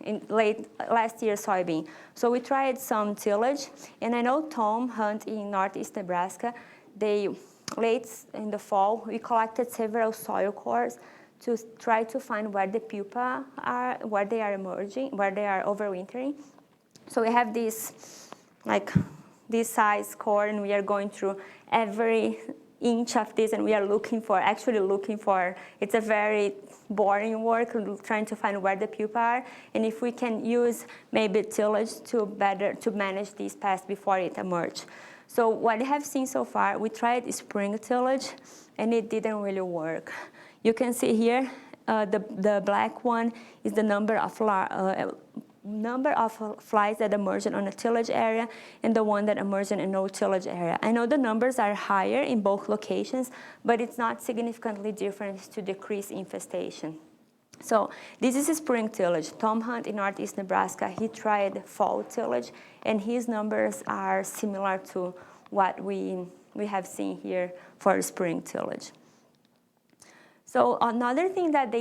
in late last year's soybean. So we tried some tillage, and I know Tom Hunt in Northeast Nebraska, they late in the fall, we collected several soil cores to try to find where the pupa are, where they are emerging, where they are overwintering. So we have this, like this size core, and we are going through every inch of this, and we are actually looking for, it's a very boring work, trying to find where the pupa are, and if we can use maybe tillage to manage these pests before it emerge. So what I have seen so far, we tried spring tillage, and it didn't really work. You can see here, the black one is the number of flies that emerge on a tillage area, and the one that emerge in a no tillage area. I know the numbers are higher in both locations, but it's not significantly different to decrease infestation. So this is a spring tillage. Tom Hunt in Northeast Nebraska, he tried fall tillage, and his numbers are similar to what we have seen here for spring tillage. So another thing that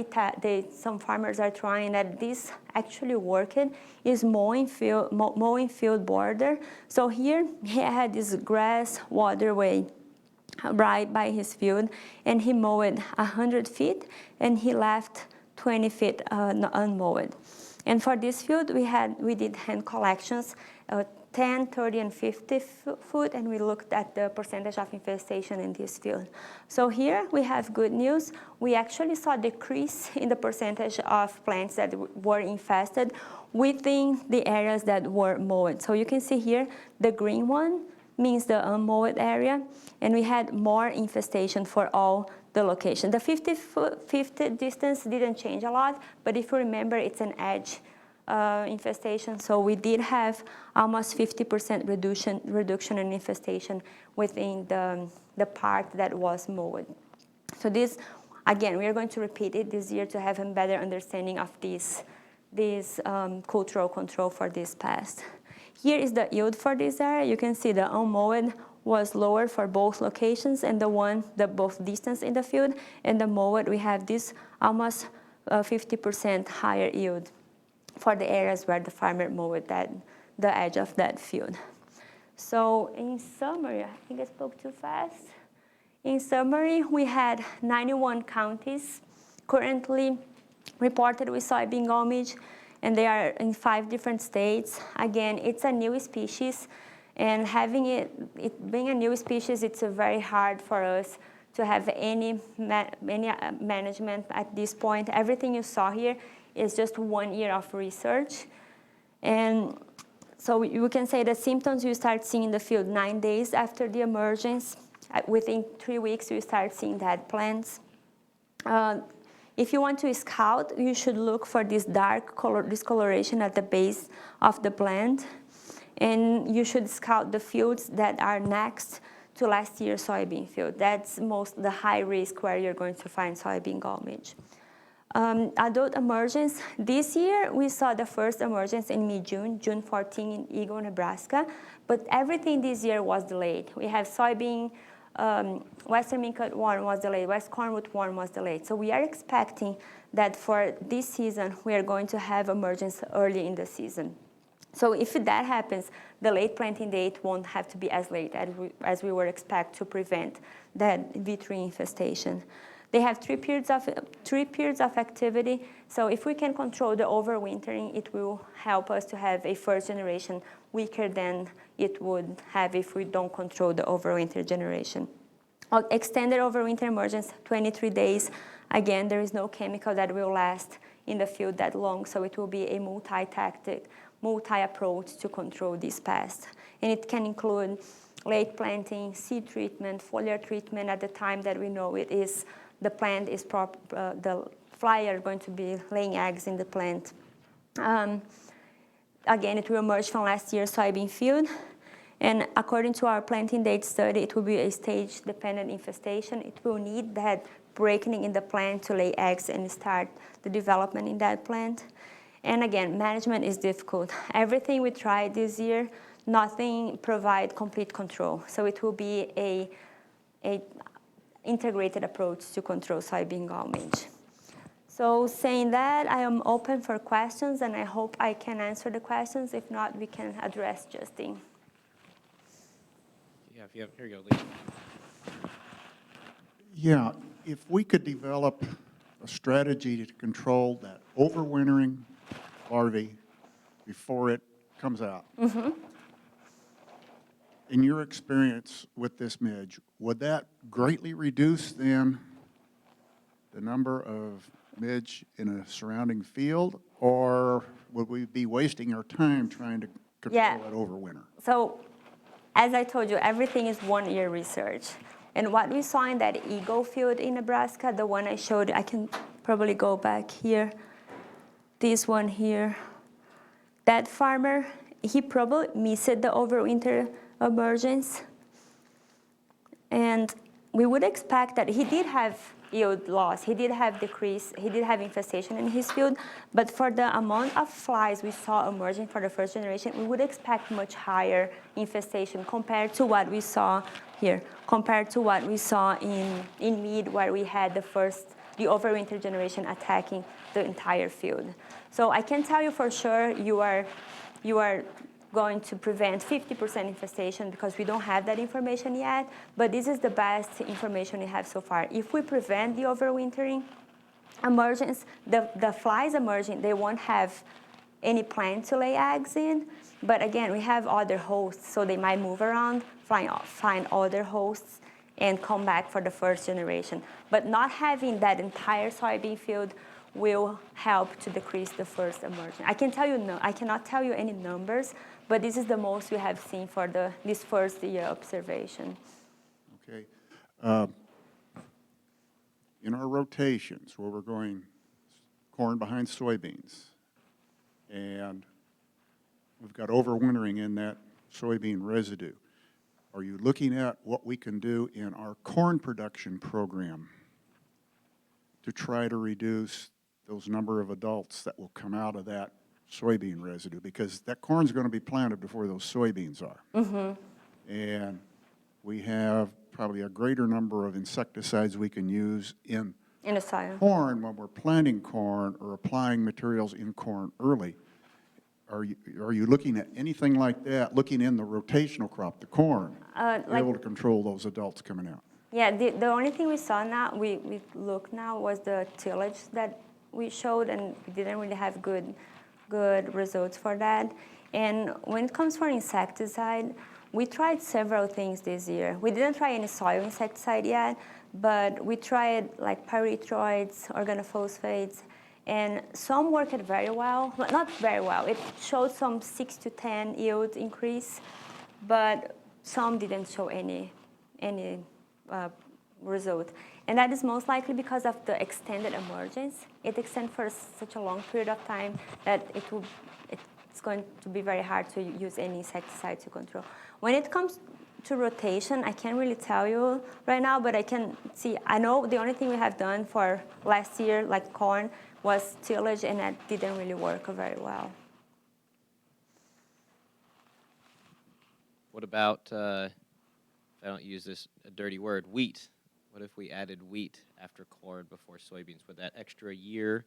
some farmers are trying that this actually worked is mowing field border. So here he had this grass waterway right by his field, and he mowed 100 feet, and he left 20 feet unmowed. And for this field, we did hand collections, 10, 30, and 50 foot, and we looked at the percentage of infestation in this field. So here we have good news. We actually saw a decrease in the percentage of plants that were infested within the areas that were mowed. So you can see here, the green one means the unmowed area, and we had more infestation for all the location. The 50 distance didn't change a lot, but if you remember, it's an edge infestation, so we did have almost 50% reduction in infestation within the part that was mowed. So this, again, we are going to repeat it this year to have a better understanding of this cultural control for this pest. Here is the yield for this area. You can see the unmowed was lower for both locations, and both distance in the field, and the mowed, we have this almost 50% higher yield for the areas where the farmer mowed the edge of that field. So in summary, I think I spoke too fast. In summary, we had 91 counties currently reported with soybean gall midge, and they are in 5 different states. Again, it's a new species, and having it being a new species, it's very hard for us to have any management at this point. Everything you saw here is just 1 year of research. And so you can say that symptoms you start seeing in the field 9 days after the emergence. Within 3 weeks, you start seeing dead plants. If you want to scout, you should look for this dark discoloration at the base of the plant. And you should scout the fields that are next to last year's soybean field. That's the high risk where you're going to find soybean gall midge. Adult emergence, this year we saw the first emergence in mid-June, June 14 in Eagle, Nebraska, but everything this year was delayed. We have soybean, western mincut worm was delayed, west cornroot worm was delayed. So we are expecting that for this season, we are going to have emergence early in the season. So if that happens, the late planting date won't have to be as late as we would expect to prevent that V3 infestation. They have 3 periods of activity. So if we can control the overwintering, it will help us to have a first generation weaker than it would have if we don't control the overwinter generation. Extended overwinter emergence, 23 days. Again, there is no chemical that will last in the field that long, so it will be a multi-tactic, multi-approach to control this pest. And it can include late planting, seed treatment, foliar treatment at the time that we know it is the plant is the fly are going to be laying eggs in the plant. again, it will emerge from last year's soybean field. And according to our planting date study, it will be a stage-dependent infestation. It will need that breaking in the plant to lay eggs and start the development in that plant. And again, management is difficult. Everything we tried this year, nothing provide complete control. So it will be a integrated approach to control soybean gall midge. So saying that, I am open for questions, and I hope I can answer the questions. If not, we can address Justin. Yeah, if you have, here you go, Lee. Yeah, if we could develop a strategy to control that overwintering larvae before it comes out. Mm-hmm. In your experience with this midge, would that greatly reduce then the number of midge in a surrounding field, or would we be wasting our time trying to control that overwinter? So, as I told you, everything is one-year research. And what we saw in that eagle field in Nebraska, the one I showed, I can probably go back here, this one here, that farmer, he probably missed the overwinter emergence. And we would expect that he did have yield loss, he did have decrease, he did have infestation in his field, but for the amount of flies we saw emerging for the first generation, we would expect much higher infestation compared to what we saw here, compared to what we saw in mead, where we had the overwinter generation attacking the entire field. So I can tell you for sure you are going to prevent 50% infestation because we don't have that information yet, but this is the best information we have so far. If we prevent the overwintering emergence, the flies emerging, they won't have any plant to lay eggs in, but again, we have other hosts, so they might move around, find other hosts, and come back for the first generation. But not having that entire soybean field will help to decrease the first emergence. I cannot tell you any numbers, but this is the most we have seen for this first year observation. Okay. In our rotations, where we're going corn behind soybeans, and we've got overwintering in that soybean residue, are you looking at what we can do in our corn production program to try to reduce those number of adults that will come out of that soybean residue? Because that corn's going to be planted before those soybeans are. Mm-hmm. And we have probably a greater number of insecticides we can use in the soil. Corn when we're planting corn or applying materials in corn early. Are you looking at anything like that, looking in the rotational crop, the corn, able to control those adults coming out? Yeah, the only thing we saw now, we looked now, was the tillage that we showed, and we didn't really have good results for that. And when it comes for insecticide, we tried several things this year. We didn't try any soil insecticide yet, but we tried like pyrethroids, organophosphates, and some worked very well. Well, not very well. It showed some 6 to 10 yield increase, but some didn't show any result. And that is most likely because of the extended emergence. It extends for such a long period of time that it's going to be very hard to use any insecticide to control. When it comes to rotation, I can't really tell you right now, but I can see, I know the only thing we have done for last year, like corn, was tillage, and that didn't really work very well. What about, if I don't use this a dirty word, wheat? What if we added wheat after corn before soybeans? Would that extra year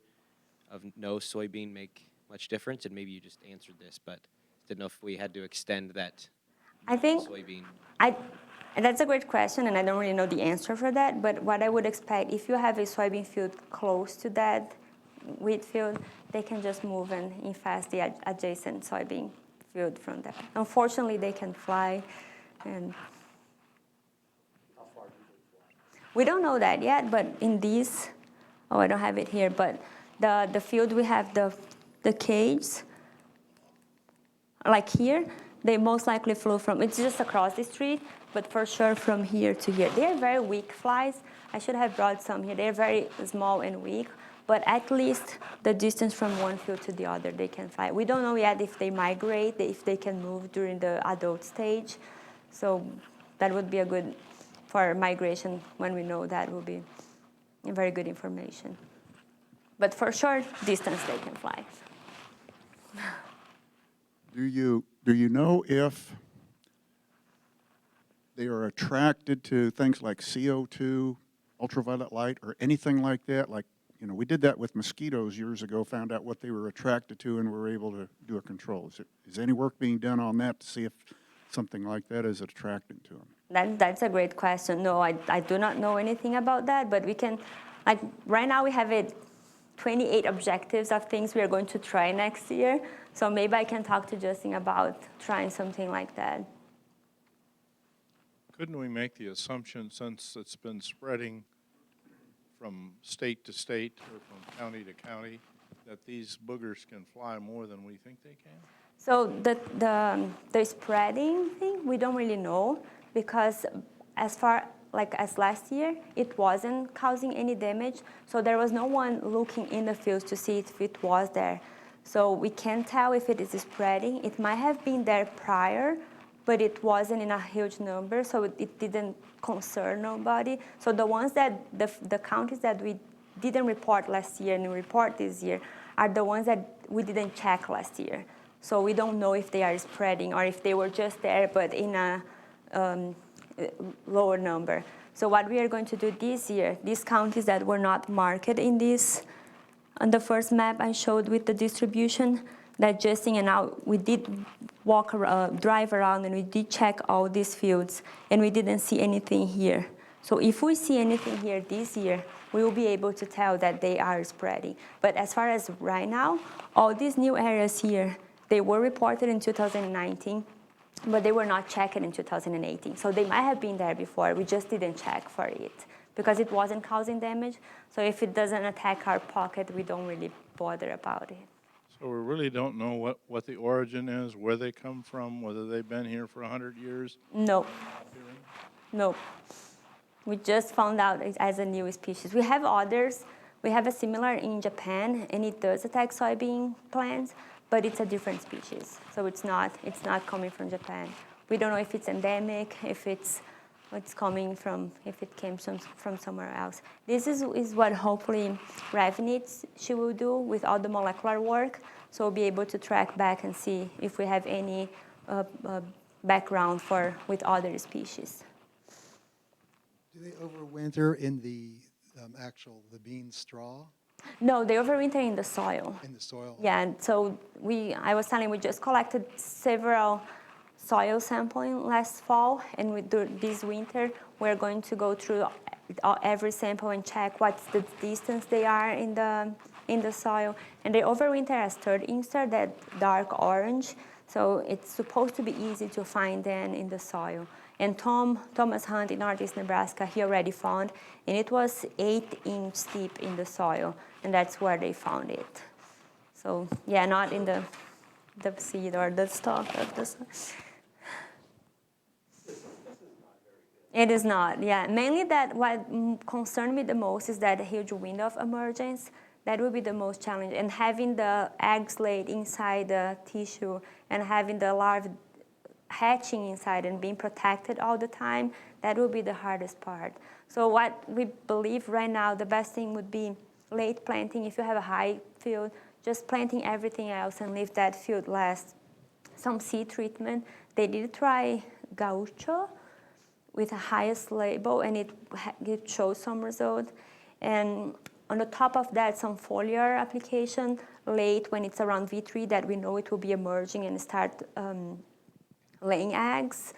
of no soybean make much difference? And maybe you just answered this, but didn't know if we had to extend that I think soybean. That's a great question, and I don't really know the answer for that. But what I would expect, if you have a soybean field close to that wheat field, they can just move and infest the adjacent soybean field from that. Unfortunately, they can fly, and How far do they fly? we don't know that yet. But in these, I don't have it here, but the field we have the cage, like here, they most likely flew from, it's just across the street, but for sure from here to here. They are very weak flies. I should have brought some here. They're very small and weak, but at least the distance from one field to the other, they can fly. We don't know yet if they migrate, if they can move during the adult stage. So that would be a good, for migration, when we know that will be very good information. But for short distance, they can fly. Do you know if they are attracted to things like CO2, ultraviolet light, or anything like that? Like, we did that with mosquitoes years ago, found out what they were attracted to, and were able to do a control. Is any work being done on that to see if something like that is attracting to them? That's a great question. No, I do not know anything about that, but we can, like right now we have 28 objectives of things we are going to try next year. So maybe I can talk to Justin about trying something like that. Couldn't we make the assumption, since it's been spreading from state to state or from county to county, that these boogers can fly more than we think they can? So the spreading thing, we don't really know, because as far as last year, it wasn't causing any damage. So there was no one looking in the fields to see if it was there. So we can't tell if it is spreading. It might have been there prior, but it wasn't in a huge number, so it didn't concern nobody. So the ones that, the counties that we didn't report last year and we report this year are the ones that we didn't check last year. So we don't know if they are spreading or if they were just there, but in a lower number. So what we are going to do this year, these counties that were not marked in this, on the first map I showed with the distribution, that Justin and I, we did drive around and we did check all these fields, and we didn't see anything here. So if we see anything here this year, we will be able to tell that they are spreading. But as far as right now, all these new areas here, they were reported in 2019, but they were not checked in 2018. So they might have been there before, we just didn't check for it because it wasn't causing damage. So if it doesn't attack our pocket, we don't really bother about it. So we really don't know what the origin is, where they come from, whether they've been here for 100 years? No. No. We just found out as a new species. We have others. We have a similar in Japan, and it does attack soybean plants, but it's a different species. So it's not coming from Japan. We don't know if it's endemic, if it's coming from, if it came from somewhere else. This is what hopefully Ravenitz, she will do with all the molecular work. So we'll be able to track back and see if we have any background with other species. Do they overwinter in the bean straw? No, they overwinter in the soil. In the soil? Yeah, and so I was telling, we just collected several soil sampling last fall, and this winter, we're going to go through every sample and check what's the distance they are in the soil. And they overwinter as third instar, that dark orange. So it's supposed to be easy to find them in the soil. And Thomas Hunt in Northeast Nebraska, he already found, and it was 8-inch deep in the soil, and that's where they found it. So yeah, not in the seed or the stalk of the soil. It is not, yeah. Mainly that what concerned me the most is that huge window of emergence. That would be the most challenging. And having the eggs laid inside the tissue and having the larvae hatching inside and being protected all the time, that will be the hardest part. So what we believe right now, the best thing would be late planting. If you have a high field, just planting everything else and leave that field last. Some seed treatment. They did try gaucho with the highest label, and it shows some result. And on the top of that, some foliar application late when it's around V3 that we know it will be emerging and start laying eggs.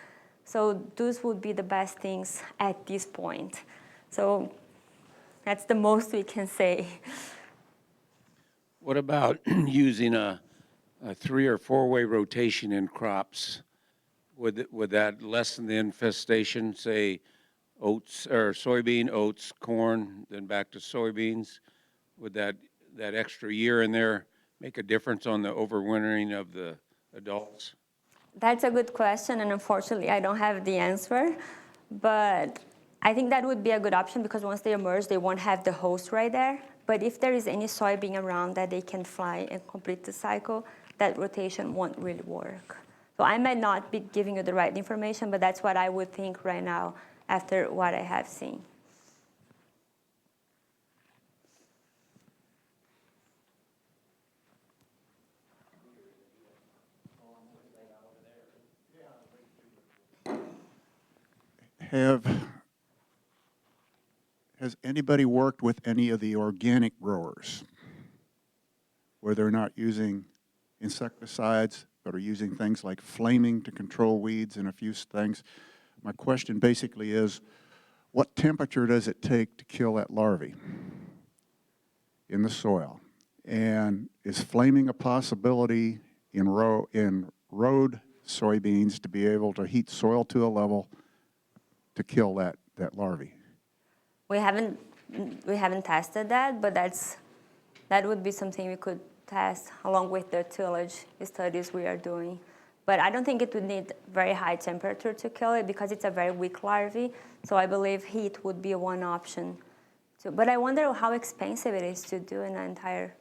So those would be the best things at this point. So that's the most we can say. What about using a 3 or 4-way rotation in crops? Would that lessen the infestation, say oats or soybean, oats, corn, then back to soybeans? Would that extra year in there make a difference on the overwintering of the adults? That's a good question, and unfortunately I don't have the answer. But I think that would be a good option because once they emerge, they won't have the host right there. But if there is any soybean around that they can fly and complete the cycle, that rotation won't really work. So I might not be giving you the right information, but that's what I would think right now after what I have seen. Has anybody worked with any of the organic growers where they're not using insecticides, but are using things like flaming to control weeds and a few things? My question basically is, what temperature does it take to kill that larvae in the soil? And is flaming a possibility in road soybeans to be able to heat soil to a level to kill that larvae? We haven't tested that, but that would be something we could test along with the tillage studies we are doing. But I don't think it would need very high temperature to kill it because it's a very weak larvae. So I believe heat would be one option. But I wonder how expensive it is to do an entire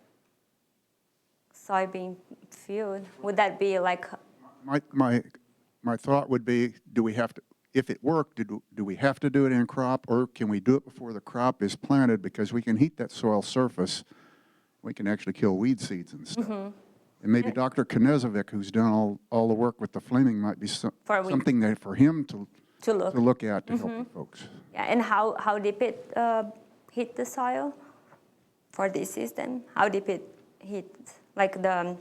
soybean field. Would that be like? My thought would be, do we have to? If it worked, do we have to do it in crop, or can we do it before the crop is planted? Because we can heat that soil surface, we can actually kill weed seeds and stuff. Mm-hmm. And maybe Dr. Knezovic, who's done all the work with the flaming, might be something that for him to look at to help you folks. Yeah, and how deep it hit the soil for this system? How deep it hit, like the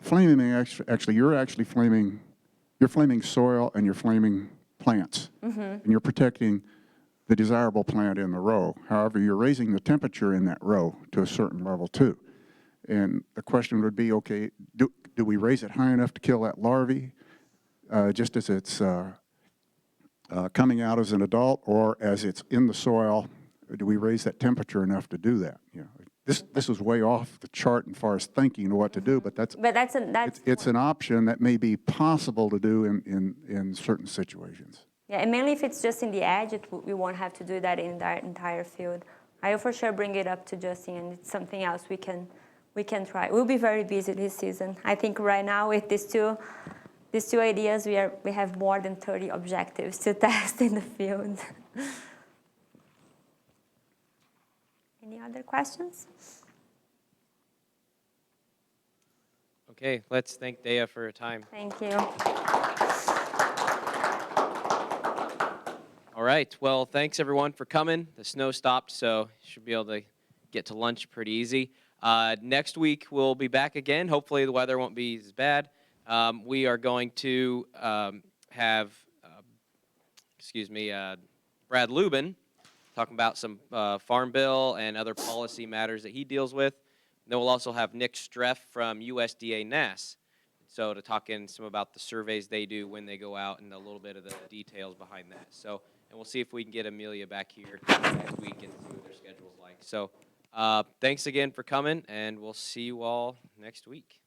flaming actually you're flaming soil and you're flaming plants, and you're protecting the desirable plant in the row. However, you're raising the temperature in that row to a certain level too. And the question would be, okay, do we raise it high enough to kill that larvae just as it's coming out as an adult, or as it's in the soil, do we raise that temperature enough to do that? You know, this is way off the chart as far as thinking what to do, but it's an option that may be possible to do in certain situations. Yeah, and mainly if it's just in the edge, we won't have to do that in the entire field. I will for sure bring it up to Justin, and it's something else we can try. We'll be very busy this season. I think right now with these two ideas, we have more than 30 objectives to test in the field. Any other questions? Okay, let's thank Dea for her time. Thank you. All right, well, thanks everyone for coming. The snow stopped, so you should be able to get to lunch pretty easy. Next week, we'll be back again. Hopefully the weather won't be as bad. We are going to have, Brad Lubin talking about some farm bill and other policy matters that he deals with. And then we'll also have Nick Streff from USDA NASS. So to talk in some about the surveys they do when they go out and a little bit of the details behind that. So, and we'll see if we can get Amelia back here next week and see what their schedule's like. So thanks again for coming, and we'll see you all next week.